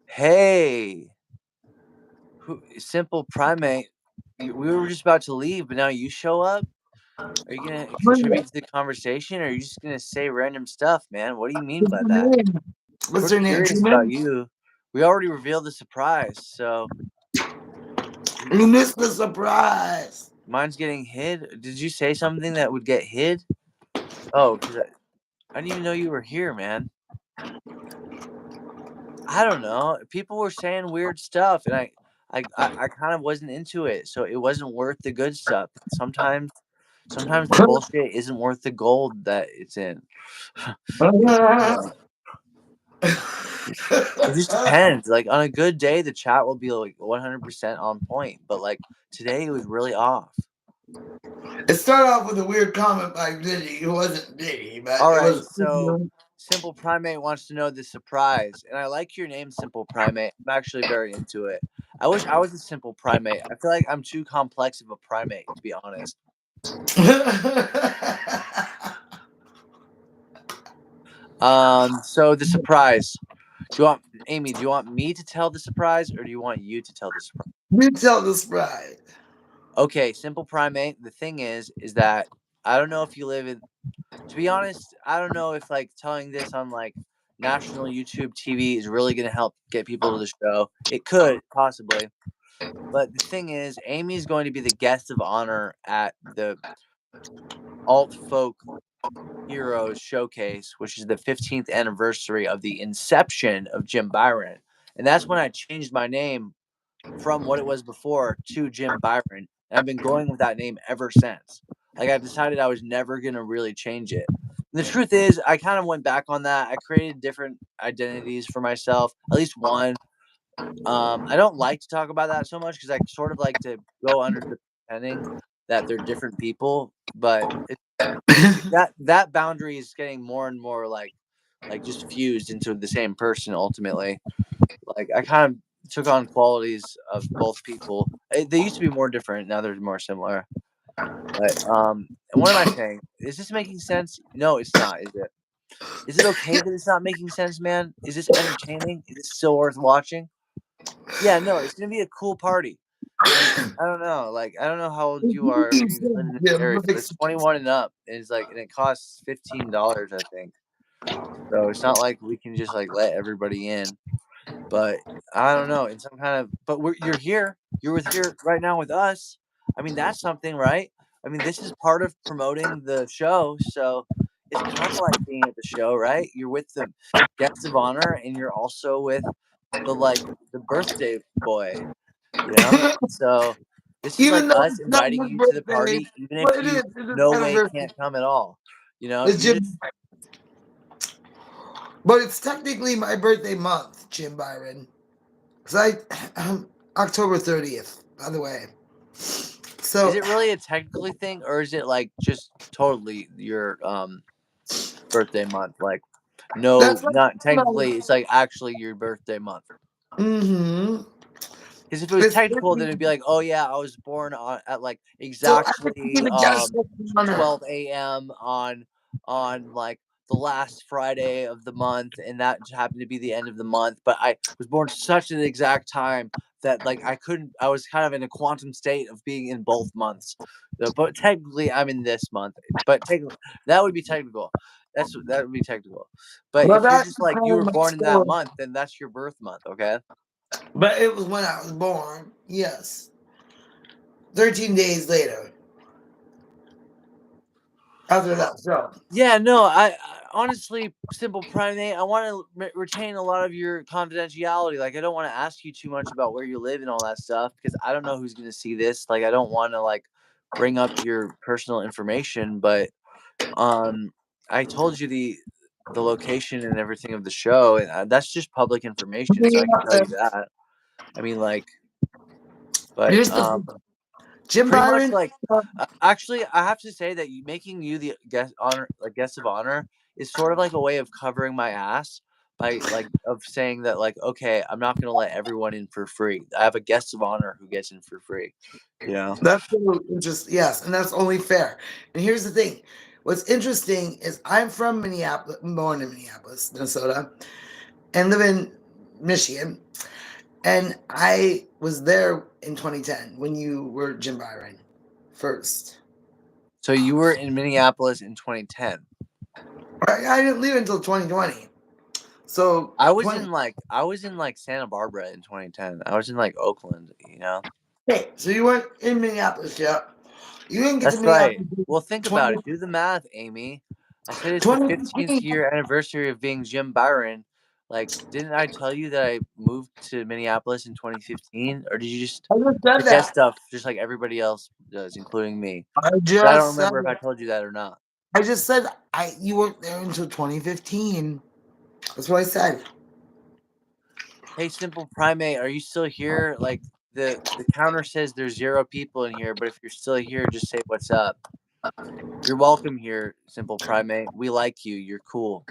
Hey, simple primate. We were just about to leave, but now you show up. Are you gonna contribute to the conversation, or are you just gonna say random stuff, man? What do you mean What's by her that? name? What's We're her name? curious about Truman? you. We already revealed the surprise, so You missed the surprise. mine's getting hid. Did you say something that would get hid? Oh, because I didn't even know you were here, man. I don't know. People were saying weird stuff, and I kind of wasn't into it, so it wasn't worth the good stuff. Sometimes the bullshit isn't worth the gold that it's in. So it just depends. Like on a good day, the chat will be like 100% on point, but like today it was really off. It started off with a weird comment by Diddy. It wasn't Diddy, but All it right, was. so Simple Primate wants to know the surprise, and I like your name, Simple Primate. I'm actually very into it. I wish I was a simple primate. I feel like I'm too complex of a primate, to be honest. So the surprise. Do you want Amy? Do you want me to tell the surprise, or do you want you to tell the surprise? You tell the surprise. Okay, Simple Primate. The thing is that I don't know if you live in. To be honest, I don't know if like telling this on like national YouTube TV is really going to help get people to the show. It could possibly, but the thing is, Amy is going to be the guest of honor at the Alt Folk Heroes Showcase, which is the 15th anniversary of the inception of Jim Byron, and that's when I changed my name from what it was before to Jim Byron. And I've been going with that name ever since. Like I decided I was never gonna really change it. And the truth is, I kind of went back on that. I created different identities for myself, at least one. I don't like to talk about that so much because I sort of like to go under the pretending that they're different people, but that boundary is getting more and more like just fused into the same person ultimately. Like I kind of took on qualities of both people. They used to be more different. Now they're more similar. But and what am I saying? Is this making sense? No, it's not. Is it? Is it okay that it's not making sense, man? Is this entertaining? Is it still worth watching? Yeah, no, it's gonna be a cool party. And I don't know, like I don't know how old you are if you live in this area, but it's 21 and up. And it's like, and it costs $15, I think. So it's not like we can just like let everybody in. But I don't know, in some kind of but you're here. You're with here right now with us. I mean, that's something, right? I mean, this is part of promoting the show, so it's kind of like being at the show, right? You're with the guest of honor, and you're also with the like the birthday boy, you know. So this is like Even though us it's not inviting his you to the birthday, party, even if but it is. you It's his no way anniversary. can't come at all. You know, It's you Jim, just but it's technically my birthday month, Jim Byron. Because October 30th, by the way. is So it really a technically thing, or is it like just totally your birthday month? Like, no, that's like, not technically. It's like actually your birthday month. mm-hmm. Because if it was It's technical, then it'd be like, oh yeah, I was born at like so I could be exactly the guest of honor. 12 a.m. on like the last Friday of the month, and that just happened to be the end of the month. But I was born such an exact time that like I couldn't. I was kind of in a quantum state of being in both months. So, but technically, I'm in this month. But technically, that would be technical. That would be technical. But Well, if you're that's just like you kind were of my born in that story. month, then that's your birth month. Okay. But it was when I was born. Yes. 13 days later. After that show. Yeah, no, I honestly, simple primate. I want to retain a lot of your confidentiality. Like, I don't want to ask you too much about where you live and all that stuff because I don't know who's going to see this. Like, I don't want to like bring up your personal information, but um, I told you the location and everything of the show, and that's just public information, so I can tell you that. I mean, like, but Here's the Jim pretty much Byron. like actually I have to say that making you the guest of honor is sort of like a way of covering my ass like of saying that like, okay, I'm not gonna let everyone in for free. I have a guest of honor who gets in for free. You know. That's so yes, and that's only fair. And here's the thing. What's interesting is I'm from Minneapolis, born in Minneapolis, Minnesota, and live in Michigan. And I was there in 2010 when you were Jim Byron first. So you were in Minneapolis in 2010. I didn't leave until 2020. So I was 20. in like Santa Barbara in 2010. I was in like Oakland, you know. Hey, so you weren't in Minneapolis yet. You didn't get to That's right. Minneapolis Well, think until about it. Do the math, Amy. I said it's the 15th 2020. year anniversary of being Jim Byron. Like, didn't I tell you that I moved to Minneapolis in 2015? Or did you just I just said forget that. stuff just like everybody else does, including me? I I don't just said remember if I told you that or not. I just said you weren't there until 2015. That's what I said. Hey, Simple Primate, are you still here? Like, the counter says there's 0 people in here, but if you're still here, just say what's up. You're welcome here, Simple Primate. We like you. You're cool.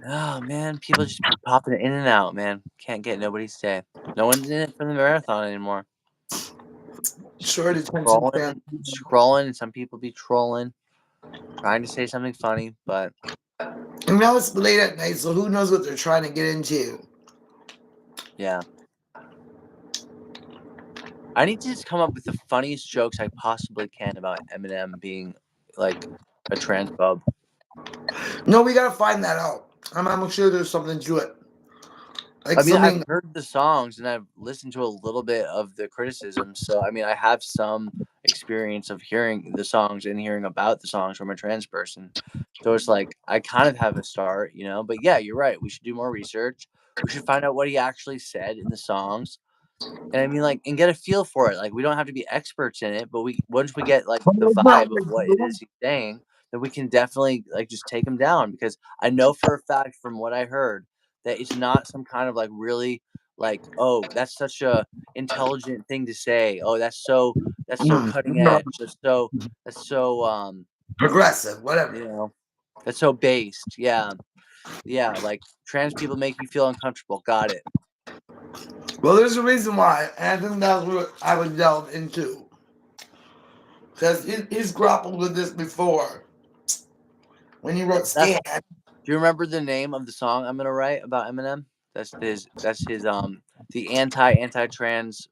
Oh man, people just be popping in and out, man. Can't get nobody to stay. No one's in it for the marathon anymore. Short Just attention span. scrolling, and some people be trolling, trying to say something funny, but And now it's late at night, so who knows what they're trying to get into. yeah. I need to just come up with the funniest jokes I possibly can about Eminem being like a transphobe. No, we gotta find that out. I'm sure there's something to it. Like I mean, I've something. heard the songs and I've listened to a little bit of the criticism, so I mean, I have some experience of hearing the songs and hearing about the songs from a trans person. So it's like I kind of have a start, you know. But yeah, you're right. We should do more research. We should find out what he actually said in the songs. And I mean, like, and get a feel for it. Like, we don't have to be experts in it, but we once we get like the vibe of what it is he's saying, then we can definitely like just take him down. Because I know for a fact from what I heard that it's not some kind of like really like, oh, that's such a intelligent thing to say. Oh, that's so cutting edge. That's so Progressive, you whatever. know that's so based. Yeah, yeah. Like trans people make you feel uncomfortable. Got it. Well, there's a reason why, and I think that's what I would delve into. Because he's grappled with this before when he wrote That's Stand. Do you remember the name of the song I'm gonna write about Eminem? That's his the anti-trans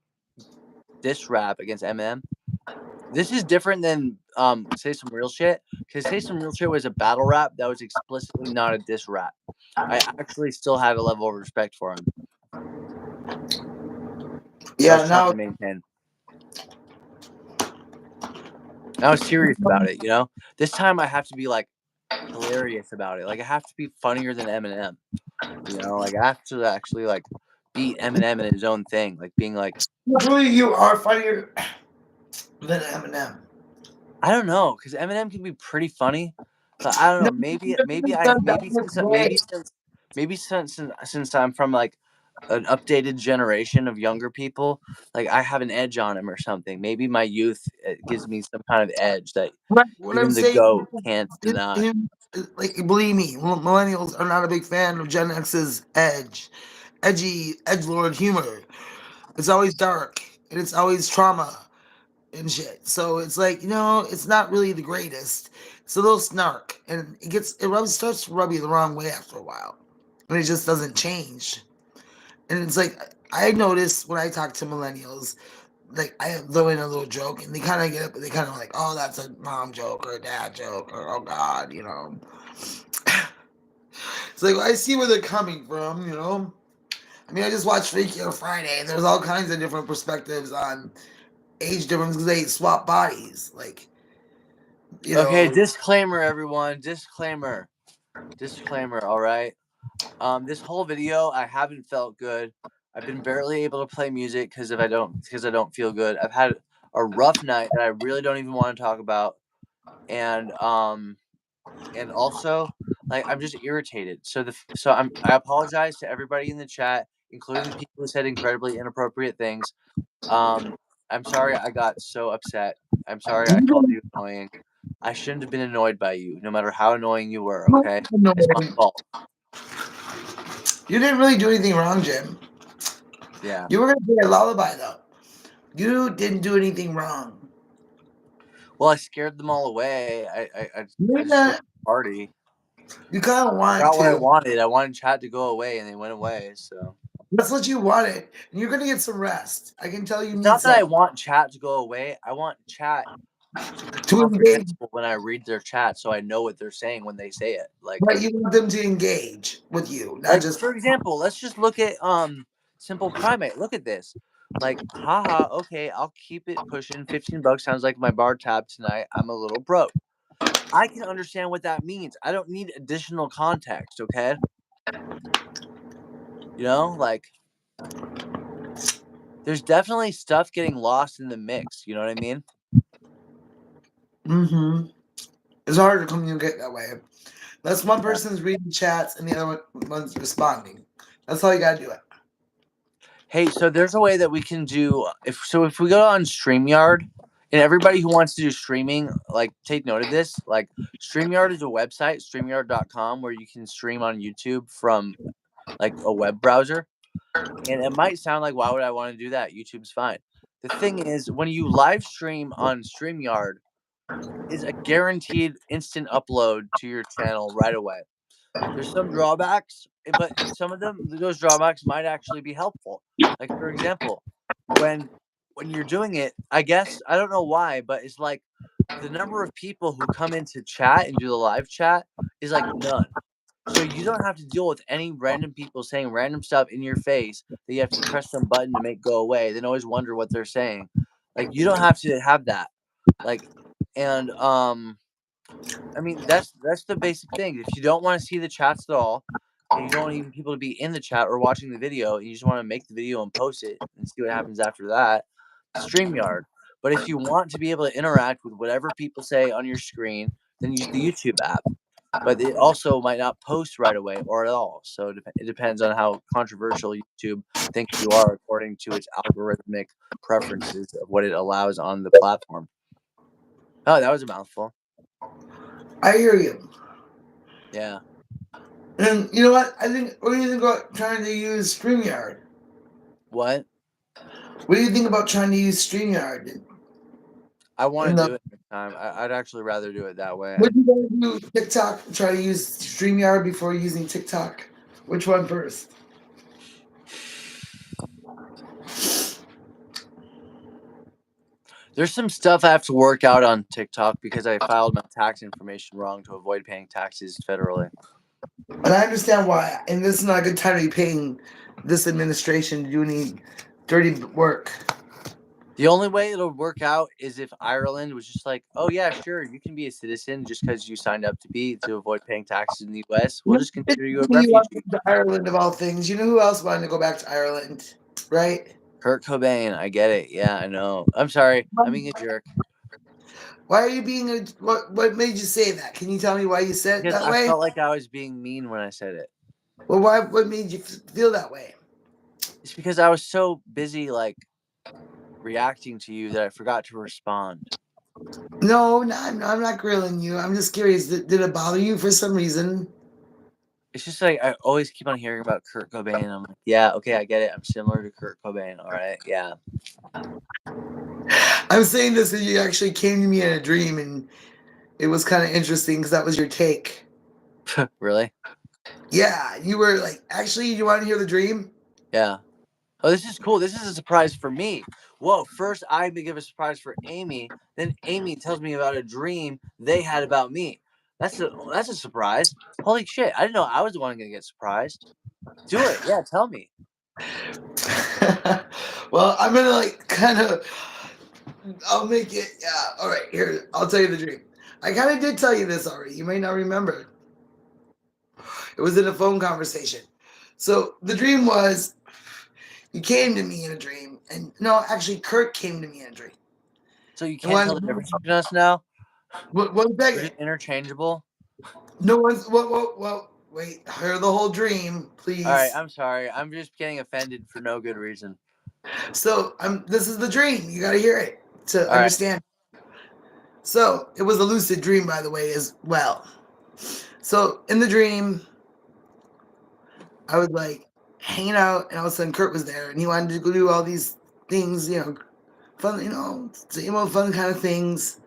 diss rap against Eminem. This is different than Say Some Real Shit, because Say Some Real Shit was a battle rap that was explicitly not a diss rap. I actually still had a level of respect for him. I was Yeah, trying now. to maintain. I was serious about it, you know? This time I have to be like hilarious about it. Like I have to be funnier than Eminem. You know, like I have to actually like beat Eminem in his own thing, like being like, Really, you are funnier than Eminem. I don't know, because Eminem can be pretty funny, but I don't No, know. Since I'm from like an updated generation of younger people, like I have an edge on him or something. Maybe my youth gives me some kind of edge that What I'm even the saying, goat can't deny. like, believe me, millennials are not a big fan of Gen X's edgelord humor. It's always dark and it's always trauma and shit. So it's like, it's not really the greatest. It's a little snark, and starts to rub you the wrong way after a while, and it just doesn't change. And it's like I notice when I talk to millennials, like I throw in a little joke, and they kind of get it, but they kind of like, oh, that's a mom joke or a dad joke, or oh god. It's like I see where they're coming from. I mean, I just watched Freaky on Friday, and there's all kinds of different perspectives on age difference because they swap bodies. Like, Okay, disclaimer, everyone. Disclaimer. All right. This whole video, I haven't felt good. I've been barely able to play music because I don't feel good. I've had a rough night that I really don't even want to talk about, and also like I'm just irritated. I apologize to everybody in the chat, including the people who said incredibly inappropriate things. Um, I'm sorry I got so upset. I'm sorry I called you annoying. I shouldn't have been annoyed by you, no matter how annoying you were, No, okay? no, It's my fault. you didn't really do anything wrong, Jim. Yeah. You were gonna play a lullaby though. You didn't do anything wrong. Well, I scared them all away. I just went Yeah, to the party. you kind of want Got what I to. wanted. I wanted chat to go away, and they went away, so. That's what you wanted. And you're gonna get some rest. I can tell you It's need not that I some want chat to go away. I want chat to be to engage, comprehensible when I read their chat, so I know what they're saying when they say it. but you want them to engage with you, not Like just. for example, let's just look at Simple Primate. Look at this. Like, haha, okay, I'll keep it pushing. $15 sounds like my bar tab tonight. I'm a little broke. I can understand what that means. I don't need additional context, okay? Like there's definitely stuff getting lost in the mix, you know what I mean? Mm-hmm. It's hard to communicate that way. That's one Yeah. person's reading chats and the other one's responding. That's how you gotta do it. Hey, so there's a way that we can do if we go on StreamYard and everybody who wants to do streaming, like take note of this. Like StreamYard is a website, streamyard.com, where you can stream on YouTube from like a web browser. And it might sound like, why would I want to do that? YouTube's fine. The thing is, when you live stream on StreamYard, is a guaranteed instant upload to your channel right away. There's some drawbacks, but some of those drawbacks might actually be helpful. Like for example, when when you're doing it, I guess I don't know why, but it's like the number of people who come into chat and do the live chat is like none. So you don't have to deal with any random people saying random stuff in your face that you have to press some button to make go away. Then always wonder what they're saying. Like you don't have to have that. Like and I mean, that's the basic thing. If you don't want to see the chats at all, and you don't want even people to be in the chat or watching the video, and you just want to make the video and post it and see what happens after that, StreamYard. But if you want to be able to interact with whatever people say on your screen, then use the YouTube app. But it also might not post right away or at all. So it depends on how controversial YouTube thinks you are according to its algorithmic preferences of what it allows on the platform. Oh, that was a mouthful. I hear you. Yeah. And you know what? I think what do you think about trying to use StreamYard? What? What do you think about trying to use StreamYard? I want And to do it next time. I'd actually rather do it that way. would you rather do TikTok? Try to use StreamYard before using TikTok. Which one first? There's some stuff I have to work out on TikTok because I filed my tax information wrong to avoid paying taxes federally. And I understand why. And this is not a good time to be paying this administration to do any dirty work. The only way it'll work out is if Ireland was just like, "Oh yeah, sure, you can be a citizen just because you signed up to avoid paying taxes in the U.S. We'll just consider you a You want to refugee." go to Ireland of all things. You know who else wanted to go back to Ireland, right? Kurt Cobain, I get it. Yeah, I know. I'm sorry. I'm being a jerk Why are you being a what made you say that? Can you tell me why you said it because that I way? felt like I was being mean when I said it. Well, what made you feel that way? It's because I was so busy like reacting to you that I forgot to respond. No, I'm not grilling you. I'm just curious. Did it bother you for some reason? It's just like I always keep on hearing about Kurt Cobain. I'm like, yeah, okay, I get it. I'm similar to Kurt Cobain. All right, yeah. I'm saying this because you actually came to me in a dream, and it was kind of interesting because that was your take. Really? Yeah, you were like, actually, you want to hear the dream? Yeah. Oh, this is cool. This is a surprise for me. Whoa! First, I give a surprise for Amy. Then Amy tells me about a dream they had about me. That's a surprise. Holy shit! I didn't know I was the one gonna get surprised. Do it. Yeah, tell me. Well, I'm gonna like kind of. I'll make it. Yeah. All right. Here, I'll tell you the dream. I kind of did tell you this already. You may not remember. It was in a phone conversation. So the dream was you came to me in a dream, and no, actually, Kurt came to me in a dream. So you And can't tell the difference between us now? one We're second. just interchangeable. No one's. Well, wait. Hear the whole dream, All right. please. I'm sorry. I'm just getting offended for no good reason. So this is the dream. You got to hear it to All right. understand. So it was a lucid dream, by the way, as well. So in the dream, I was like hanging out, and all of a sudden Kurt was there, and he wanted to go do all these things, fun, same old fun kind of things.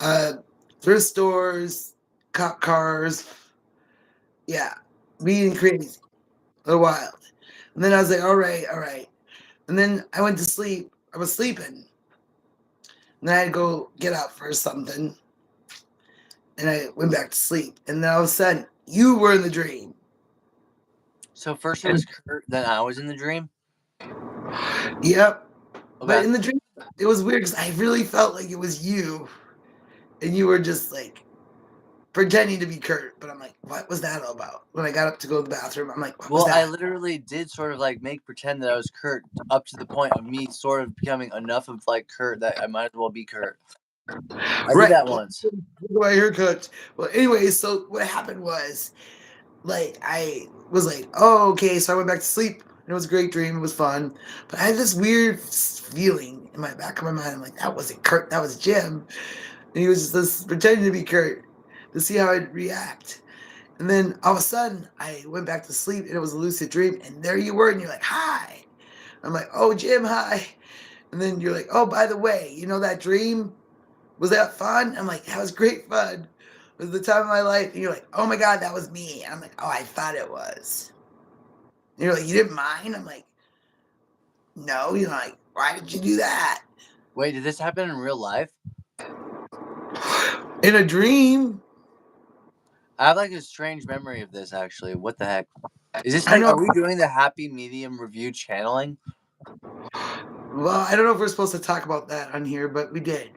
Uh, thrift stores, cop cars, yeah, being crazy, a little wild. And then I was like, all right, all right. And then I went to sleep. I was sleeping. And then I had to go get up for something. And I went back to sleep. And then all of a sudden, you were in the dream. So first it was Kurt, then I was in the dream. Yep. But Okay. in the dream, it was weird because I really felt like it was you. And you were just like pretending to be Kurt. But I'm like, what was that all about? When I got up to go to the bathroom, I'm like, what was Well, I that? literally did sort of like make pretend that I was Kurt up to the point of me sort of becoming enough of like Kurt that I might as well be Kurt. I did Right. that once. My haircut. Well, anyway, so what happened was, like, I was like, oh, okay. So I went back to sleep. It was a great dream. It was fun. But I had this weird feeling in my back of my mind. I'm like, that wasn't Kurt. That was Jim. And he was just pretending to be Kurt to see how I'd react. And then all of a sudden, I went back to sleep and it was a lucid dream. And there you were. And you're like, hi. I'm like, oh, Jim, hi. And then you're like, oh, by the way, you know that dream? Was that fun? I'm like, that was great fun. It was the time of my life. And you're like, oh my God, that was me. I'm like, oh, I thought it was. And you're like, you didn't mind? I'm like, no. You're like, why did you do that? Wait, did this happen in real life? In a dream. I have like a strange memory of this actually. What the heck? Is this I like, know. are we doing the happy medium review channeling? Well, I don't know if we're supposed to talk about that on here, but we did.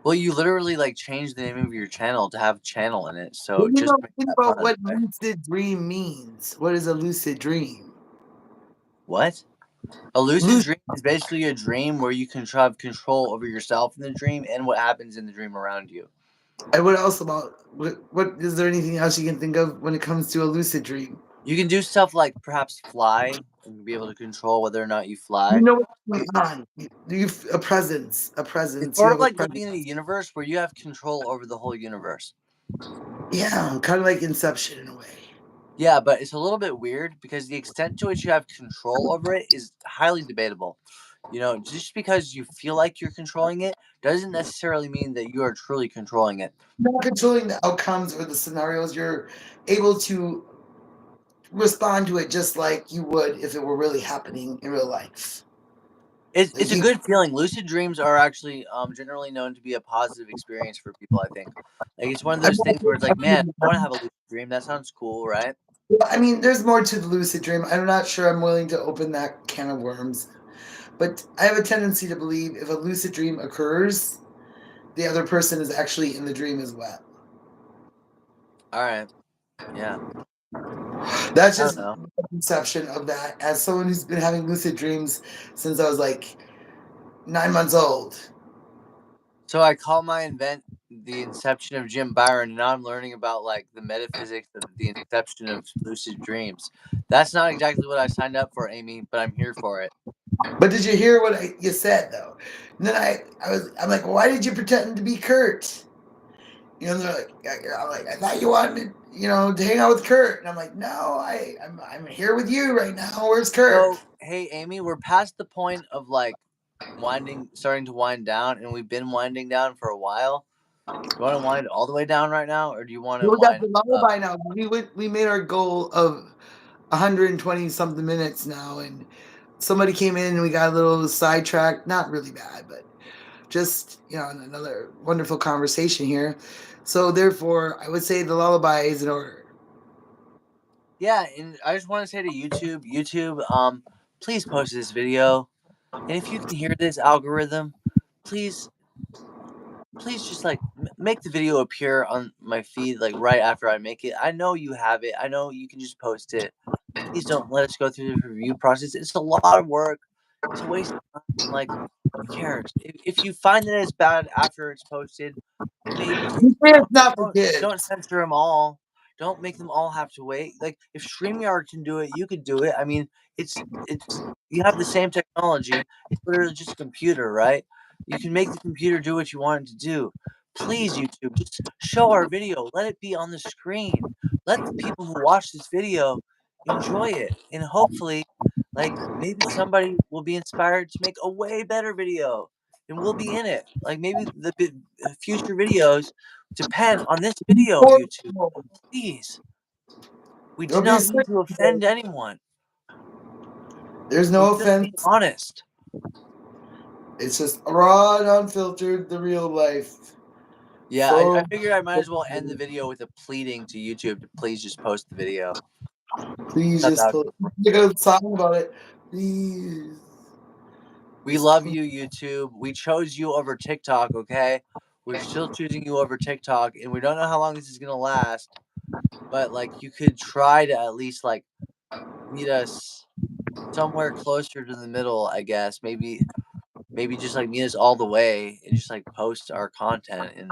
Well, you literally like changed the name of your channel to have channel in it. Well, So just make think that part about of the what way. lucid dream means. What is a lucid dream? What? A lucid Lucid. dream is basically a dream where you can have control over yourself in the dream and what happens in the dream around you. And what else about what is there anything else you can think of when it comes to a lucid dream? You can do stuff like perhaps fly and be able to control whether or not you You fly. know what's going on. You a presence, a It's presence. You sort of have a like presence. living in a universe where you have control over the whole universe. Yeah, kind of like Inception in a way. Yeah, but it's a little bit weird because the extent to which you have control over it is highly debatable. You know, just because you feel like you're controlling it doesn't necessarily mean that you are truly controlling it. Not controlling the outcomes or the scenarios. You're able to respond to it just like you would if it were really happening in real life. Like It's a good feeling. Lucid dreams are actually generally known to be a positive experience for people. I think, like it's one of those things where it's like, man, I want to have a lucid dream. That sounds cool, right? I mean, there's more to the lucid dream. I'm not sure I'm willing to open that can of worms, but I have a tendency to believe if a lucid dream occurs, the other person is actually in the dream as well. All right, yeah, That's I don't just know. my conception of that as someone who's been having lucid dreams since I was like 9 months old. So I call my invent the inception of Jim Byron, and now I'm learning about like the metaphysics of the inception of lucid dreams. That's not exactly what I signed up for, Amy, but I'm here for it. But did you hear what you said though? And then I'm like, why did you pretend to be Kurt? They're like, I'm like, I thought you wanted, to hang out with Kurt, and I'm like, no, I'm here with you right now. Where's Kurt? So hey, Amy, we're past the point of like starting to wind down, and we've been winding down for a while. You want to wind all the way down right now, or do you want to We got wind the up? lullaby now. We made our goal of 120 something minutes now, and somebody came in and we got a little sidetracked. Not really bad, but just another wonderful conversation here. So therefore, I would say the lullaby is in order. Yeah, and I just want to say to YouTube, please post this video, and if you can hear this algorithm, please, please just like make the video appear on my feed like right after I make it. I know you have it. I know you can just post it. Please don't let us go through the review process. It's a lot of work. It's a waste of time. Like, who cares? If you find that it's bad after it's posted, maybe You say it's not for don't kids. censor them all. Don't make them all have to wait. Like if StreamYard can do it, you could do it. I mean, it's you have the same technology. It's literally just a computer, right? You can make the computer do what you want it to do. Please, YouTube, just show our video. Let it be on the screen. Let the people who watch this video enjoy it. And hopefully, like, maybe somebody will be inspired to make a way better video. And we'll be in it. Like, maybe the future videos depend on this video, YouTube. Please. We do Don't be not mean sick. to offend anyone. There's We're no just being offense. honest. It's just raw and unfiltered, the real life. Yeah, I figured I might as well end the video with a pleading to YouTube to please just post the video. Please Thought just that would put be more- make a song about it. Please. We love you, YouTube. We chose you over TikTok, okay? We're still choosing you over TikTok, and we don't know how long this is gonna last. But like, you could try to at least like meet us somewhere closer to the middle, I guess. Maybe just like meet us all the way and just like post our content and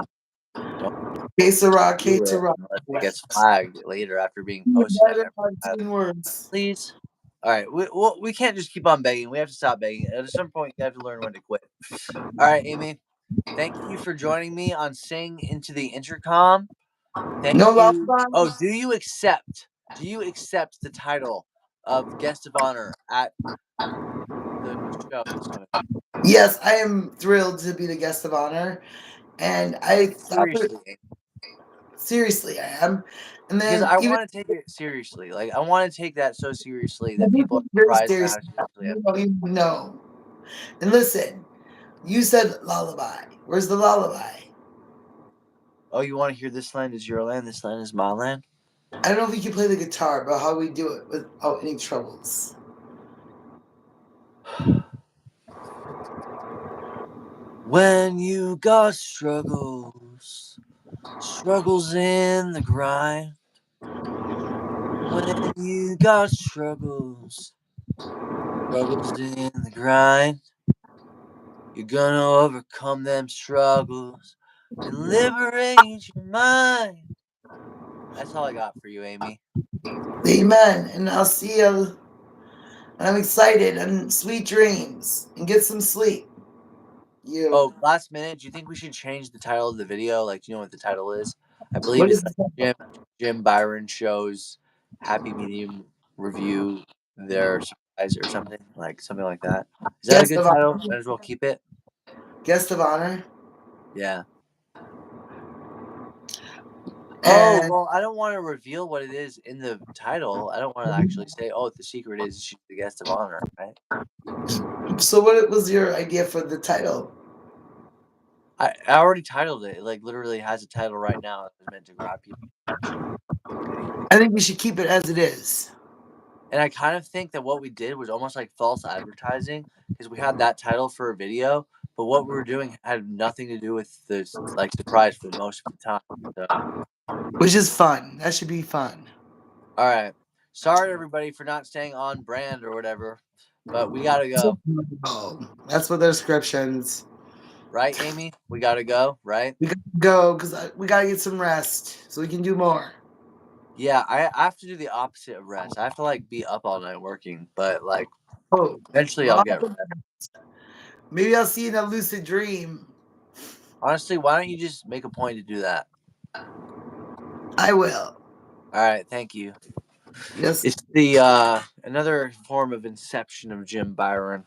don't Que sera, que do it sera. unless it gets flagged later after being posted. Words. Please. All right, we can't just keep on begging. We have to stop begging. At some point, you have to learn when to quit. All right, Amy. Thank you for joining me on Sing Into the Intercom. Thank No you. lullaby. Oh, do you accept? Do you accept the title of guest of honor at the show this coming? Yes, I am thrilled to be the guest of honor, and I thought that, Seriously, Amy. seriously I am. And Because then I even want to take it seriously. Like I want to take that so seriously that people are very surprised by serious, how seriously I you don't even know. And listen, you said lullaby. Where's the lullaby? Oh, you want to hear this land is your land, this land is my land? I don't know if we can play the guitar, but how we do it without any troubles. When you got struggles, struggles in the grind. When you got struggles, struggles in the grind. You're gonna overcome them struggles and liberate your mind. That's all I got for you, Amy. Amen. And I'll see you. I'm excited and sweet dreams and get some sleep. You. Oh, last minute, do you think we should change the title of the video? Like, do you know what the title is? I believe What it's is like the Jim Byron shows Happy Medium review their surprise or something like that. Is that a guest good of title? honor? Might as well keep it. Guest of honor. Yeah. Oh, And well, I don't want to reveal what it is in the title. I don't want to actually say, oh, the secret is she's the guest of honor, right? so, what was your idea for the title? I already titled it. It like literally has a title right now. It's meant to grab people's attention. I think we should keep it as it is. And I kind of think that what we did was almost like false advertising because we had that title for a video, but what we were doing had nothing to do with this like surprise for most of the time. So, Which is fun. That should be fun. all right. Sorry everybody for not staying on brand or whatever, but we gotta go. Oh, that's what their descriptions. Right, Amy? We gotta go, right? We gotta go because we gotta get some rest so we can do more. Yeah, I have to do the opposite of rest. I have to like be up all night working, but like Oh, eventually I'll well, get rest. maybe I'll see you in a lucid dream. Honestly, why don't you just make a point to do that? I will. All right, thank you. Yes. It's the another form of inception of Jim Byron.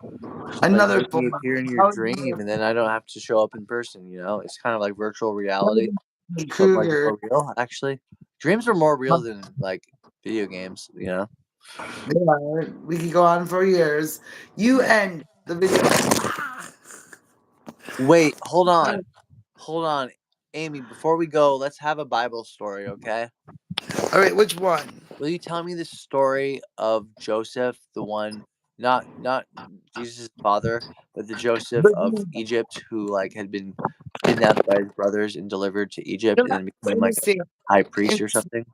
Just like Another making form. me appear in your dream, and then I don't have to show up in person. You know, it's kind of like virtual reality, but like Cougar. more real. Actually, dreams are more real than like video games. You know. Yeah, we could go on for years. You end the video. Wait, hold on, Amy. Before we go, let's have a Bible story, okay? All right, which one? Will you tell me the story of Joseph, the one, not Jesus' father, but the Joseph of Egypt who like had been kidnapped by his brothers and delivered to Egypt and then became like a high priest or something?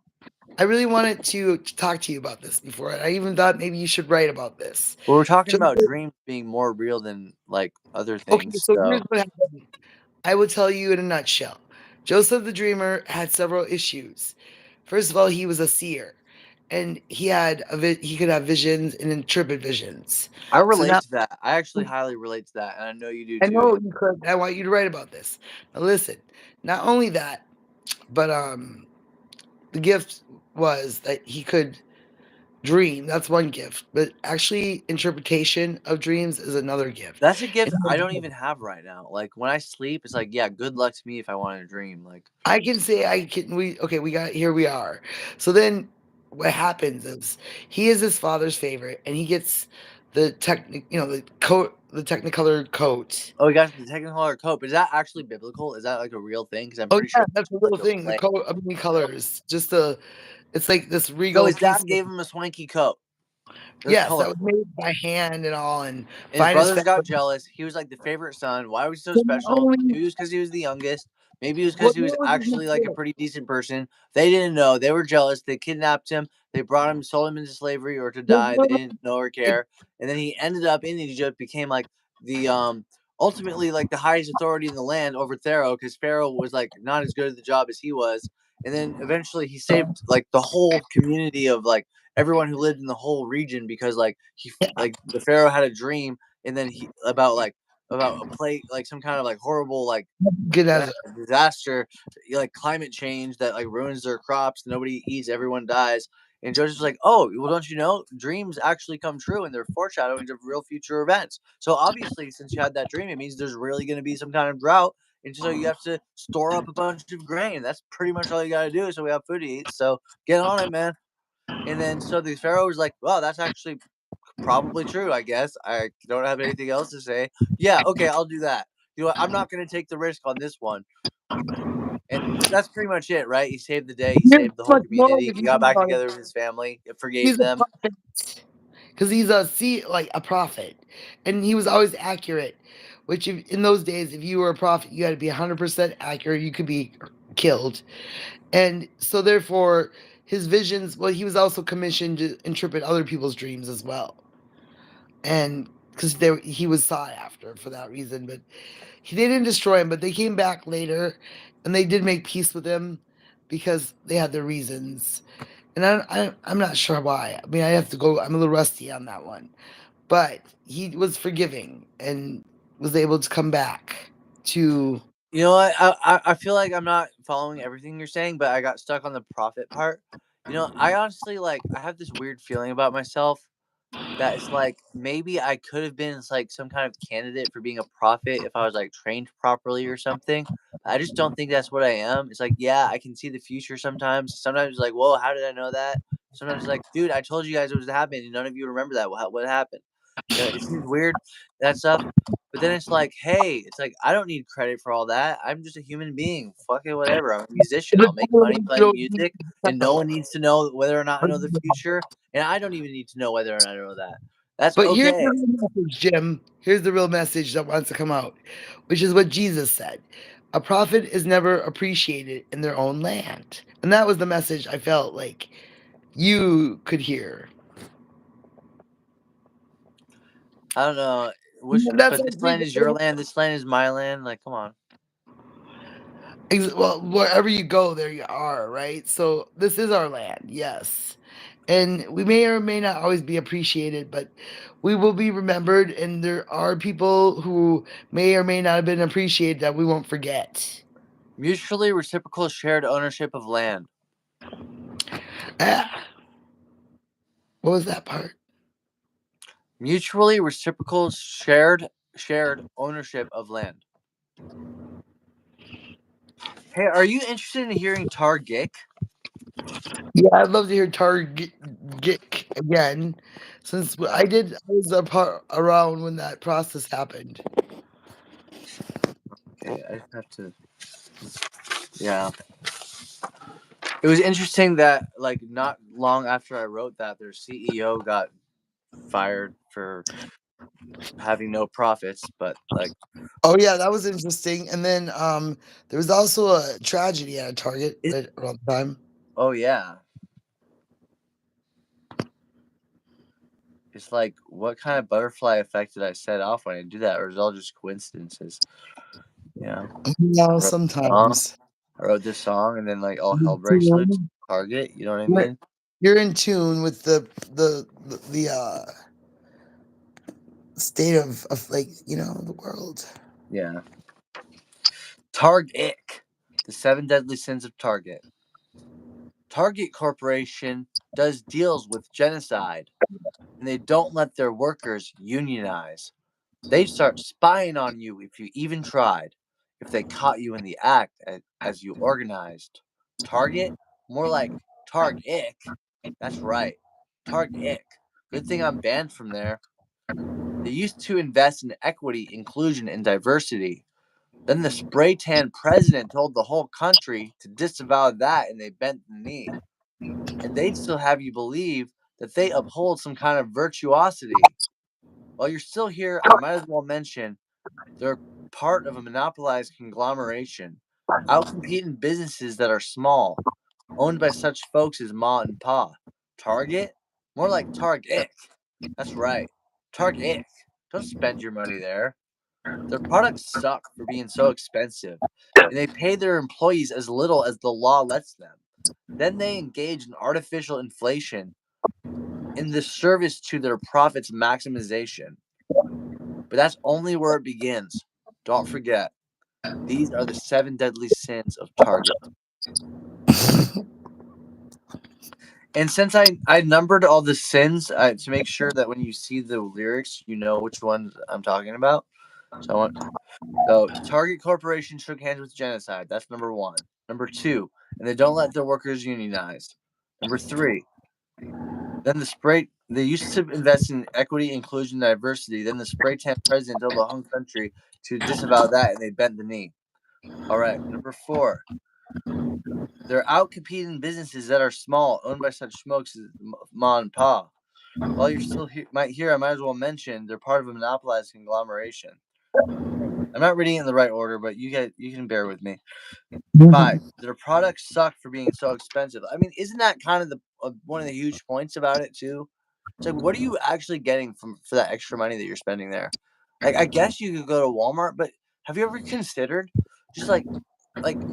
I really wanted to talk to you about this before. I even thought maybe you should write about this. Well, we're talking Just, about dreams being more real than like other okay, things, so here's so what happened. I will tell you in a nutshell. Joseph the dreamer had several issues. First of all, he was a seer. and he could have visions and interpret visions. I So now relate to that. I actually highly relate to that, and I know you do I too. know you could. I want you to write about this. Now listen, not only that, but the gift was that he could dream. That's one gift, but actually interpretation of dreams is another gift. That's a gift I don't And even have right now. Like when I sleep, it's like, yeah, good luck to me if I want to dream. Like I can say I can we okay, we got here we are. So then what happens is he is his father's favorite and he gets the the technicolor coat. oh, we got the Technicolor coat, but is that actually biblical? Is that like a real thing? Because I'm Oh pretty yeah, sure that's the it's like little a thing. The play. coat of many colors. Just the it's like this So regal his piece dad of gave him a swanky coat. It was yes, that was colorful. made by hand and all and And his finest brothers got fabric. jealous. He was like the favorite son. Why was he so So not special? only Maybe it was because he was the youngest. Maybe it was well, because he was what was actually like a pretty decent person. They didn't know. They were jealous. They kidnapped him. They brought him, sold him into slavery or to die. They didn't know or care. And then he ended up in Egypt, became like the ultimately like the highest authority in the land over Pharaoh because Pharaoh was like not as good at the job as he was. And then eventually he saved like the whole community of like everyone who lived in the whole region because like like the Pharaoh had a dream and then he about a plague like some kind of like horrible like good as disaster, like climate change that like ruins their crops, nobody eats, everyone dies. And Joseph's like, oh, well, don't you know? Dreams actually come true and they're foreshadowings of real future events. So obviously, since you had that dream, it means there's really going to be some kind of drought. And so you have to store up a bunch of grain. That's pretty much all you got to do so we have food to eat. So get on it, man. And then so the Pharaoh was like, well, that's actually probably true, I guess. I don't have anything else to say. Yeah, okay, I'll do that. You know what? I'm not going to take the risk on this one. And that's pretty much it, right? He saved the day. He there's saved the so whole much more community. if He you got think back about it. together with his family, forgave He's a them. prophet because he's like a prophet, and he was always accurate. Which in those days, if you were a prophet, you had to be 100% accurate. You could be killed, and so therefore, his visions. Well, he was also commissioned to interpret other people's dreams as well, and because he was sought after for that reason. But they didn't destroy him, but they came back later, and they did make peace with him because they had their reasons. And I'm not sure why. I mean, I have to go. I'm a little rusty on that one, but he was forgiving and was able to come back to. You know what? I feel like I'm not following everything you're saying, but I got stuck on the profit part. You know, I honestly like I have this weird feeling about myself that it's like maybe I could have been like some kind of candidate for being a prophet if I was like trained properly or something. I just don't think that's what I am. It's like, yeah, I can see the future sometimes. Sometimes it's like, whoa, how did I know that? Sometimes it's like, dude, I told you guys it was happening, and none of you remember that. What happened? You know, it seems weird that stuff. But then it's like, hey, it's like I don't need credit for all that. I'm just a human being. Fuck it, whatever. I'm a musician. I'll make money playing music, and no one needs to know whether or not I know the future. And I don't even need to know whether or not I know that. That's But here's the okay. real message, Jim. Here's the real message that wants to come out, which is what Jesus said. A prophet is never appreciated in their own land. And that was the message I felt like you could hear. I don't know which, That's but this land is your land. This land is my land. Like, come on. well, wherever you go, there you are, right? So this is our land, yes. And we may or may not always be appreciated, but we will be remembered. And there are people who may or may not have been appreciated that we won't forget. Mutually reciprocal shared ownership of land. Ah, what was that part? Mutually reciprocal shared ownership of land. Hey, are you interested in hearing Targic? Yeah, I'd love to hear Target again, since Uh, I was a part around when that process happened. okay, I have to. Yeah, it was interesting that like not long after I wrote that, their CEO got fired for having no profits, but like, Oh yeah, that was interesting. And then there was also a tragedy at a Target it, right around the time. oh yeah, it's like what kind of butterfly effect did I set off when I do that, or is it all just coincidences? Yeah, No, I wrote this song, sometimes. I wrote this song, and then like all hell breaks loose. Target, you know what I mean? You're in tune with the state of like, the world. Yeah. Target. The 7 deadly sins of Target. Target Corporation does deals with genocide, and they don't let their workers unionize. They'd start spying on you if you even tried, if they caught you in the act as you organized. Target? More like Targ-ick. That's right. Targ-ick. Good thing I'm banned from there. They used to invest in equity, inclusion, and diversity. Then the spray tan president told the whole country to disavow that, and they bent the knee. And they'd still have you believe that they uphold some kind of virtuosity. While you're still here, I might as well mention they're part of a monopolized conglomeration, outcompeting businesses that are small, owned by such folks as Ma and Pa. Target? More like Target. That's right. Target. Don't spend your money there. Their products suck for being so expensive, and they pay their employees as little as the law lets them. Then they engage in artificial inflation in the service to their profits maximization. But that's only where it begins. Don't forget, these are the 7 deadly sins of Target. And since I numbered all the sins to make sure that when you see the lyrics, you know which ones I'm talking about. So Target Corporation shook hands with genocide. That's number 1. Number 2, and they don't let their workers unionize. Number 3, then they used to invest in equity, inclusion, diversity. Then the spray tan president told the whole country to disavow that, and they bent the knee. All right, number 4, they're out competing businesses that are small, owned by such smokes as Ma and Pa. While you're still here, I might as well mention they're part of a monopolized conglomeration. I'm not reading it in the right order, but you can bear with me. 5, their products suck for being so expensive. I mean, isn't that kind of the one of the huge points about it too? It's like, what are you actually getting for that extra money that you're spending there? Like, I guess you could go to Walmart, but have you ever considered just like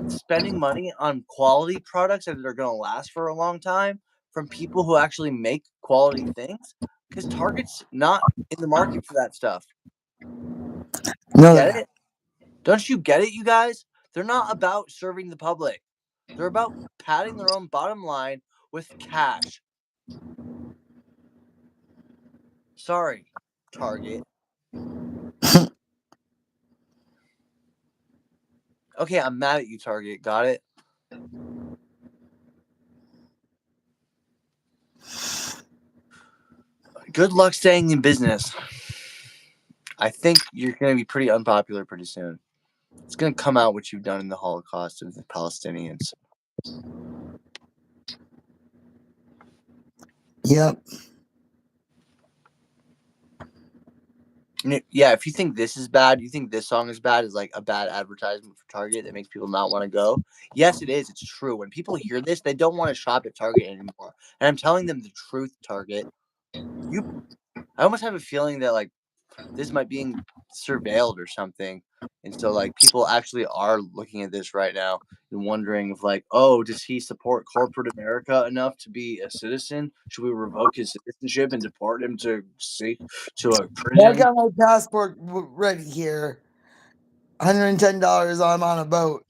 spending money on quality products that are going to last for a long time from people who actually make quality things? Because Target's not in the market for that stuff. You No, get it? Don't you get it, you guys? They're not about serving the public. They're about padding their own bottom line with cash. Sorry, Target. Okay, I'm mad at you, Target. Got it? Good luck staying in business. I think you're going to be pretty unpopular pretty soon. It's going to come out what you've done in the Holocaust of the Palestinians. Yep. Yeah, if you think this is bad, you think this song is bad, is like a bad advertisement for Target that makes people not want to go. Yes, it is. It's true. When people hear this, they don't want to shop at Target anymore. And I'm telling them the truth, Target. I almost have a feeling that like this might being surveilled or something. And so like people actually are looking at this right now and wondering if like, oh, does he support corporate America enough to be a citizen? Should we revoke his citizenship and deport him to a I prison? got my passport ready here. $110. I'm on a boat.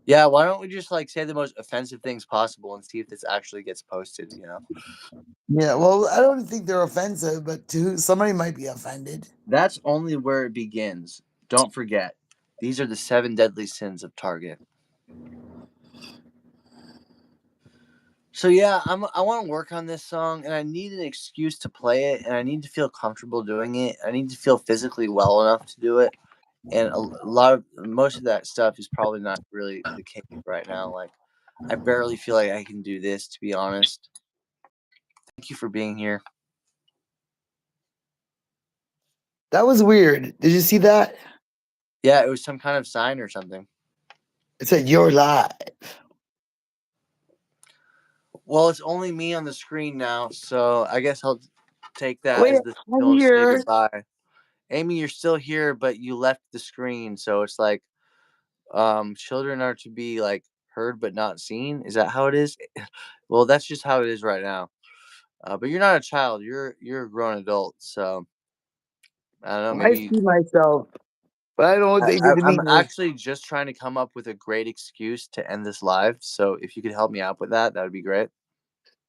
Yeah, why don't we just like say the most offensive things possible and see if this actually gets posted, you know? Yeah, well, I don't think they're offensive, but somebody might be offended. That's only where it begins. Don't forget, these are the 7 deadly sins of Target. So yeah, I want to work on this song, and I need an excuse to play it, and I need to feel comfortable doing it. I need to feel physically well enough to do it, and most of that stuff is probably not really the case right now. Like, I barely feel like I can do this, to be honest. Thank you for being here. That was weird. Did you see that? Yeah, it was some kind of sign or something. It said you're live. Well, it's only me on the screen now, so I guess I'll take that Wait, as the I'm signal to say here. goodbye. Amy, you're still here, but you left the screen, so it's like children are to be like heard but not seen. Is that how it is? Well, that's just how it is right now. But you're not a child. You're a grown adult. So I don't know. I Maybe see myself, but I don't know what they did to me. I'm actually just trying to come up with a great excuse to end this live. So if you could help me out with that, that would be great.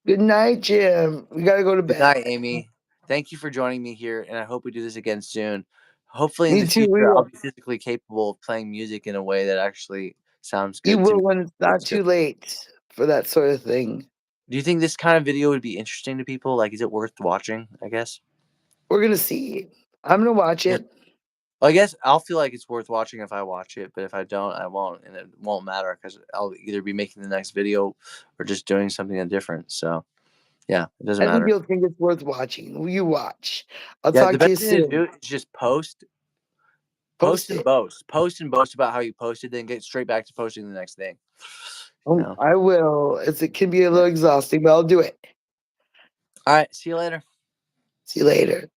Good night, Jim. We gotta go to Good bed. night, Amy. Thank you for joining me here, and I hope we do this again soon. Hopefully, in Me the too. We future, I'll will. be physically capable of playing music in a way that actually sounds You good to will me. when it's not too late for that sort of thing. Do you think this kind of video would be interesting to people? Like, is it worth watching? I guess. We're gonna see. I'm gonna watch Yeah. it. Well, I guess I'll feel like it's worth watching if I watch it, but if I don't, I won't, and it won't matter because I'll either be making the next video or just doing something different. So, yeah, it doesn't I think matter. you'll think it's worth watching. You watch. I'll Yeah, talk the to you best thing to do soon. is just post Post it. Post and boast about how you posted, then get straight back to posting the next thing. You know? I will. It can be a Yeah. little exhausting, but I'll do it. All right. See you later. See you later.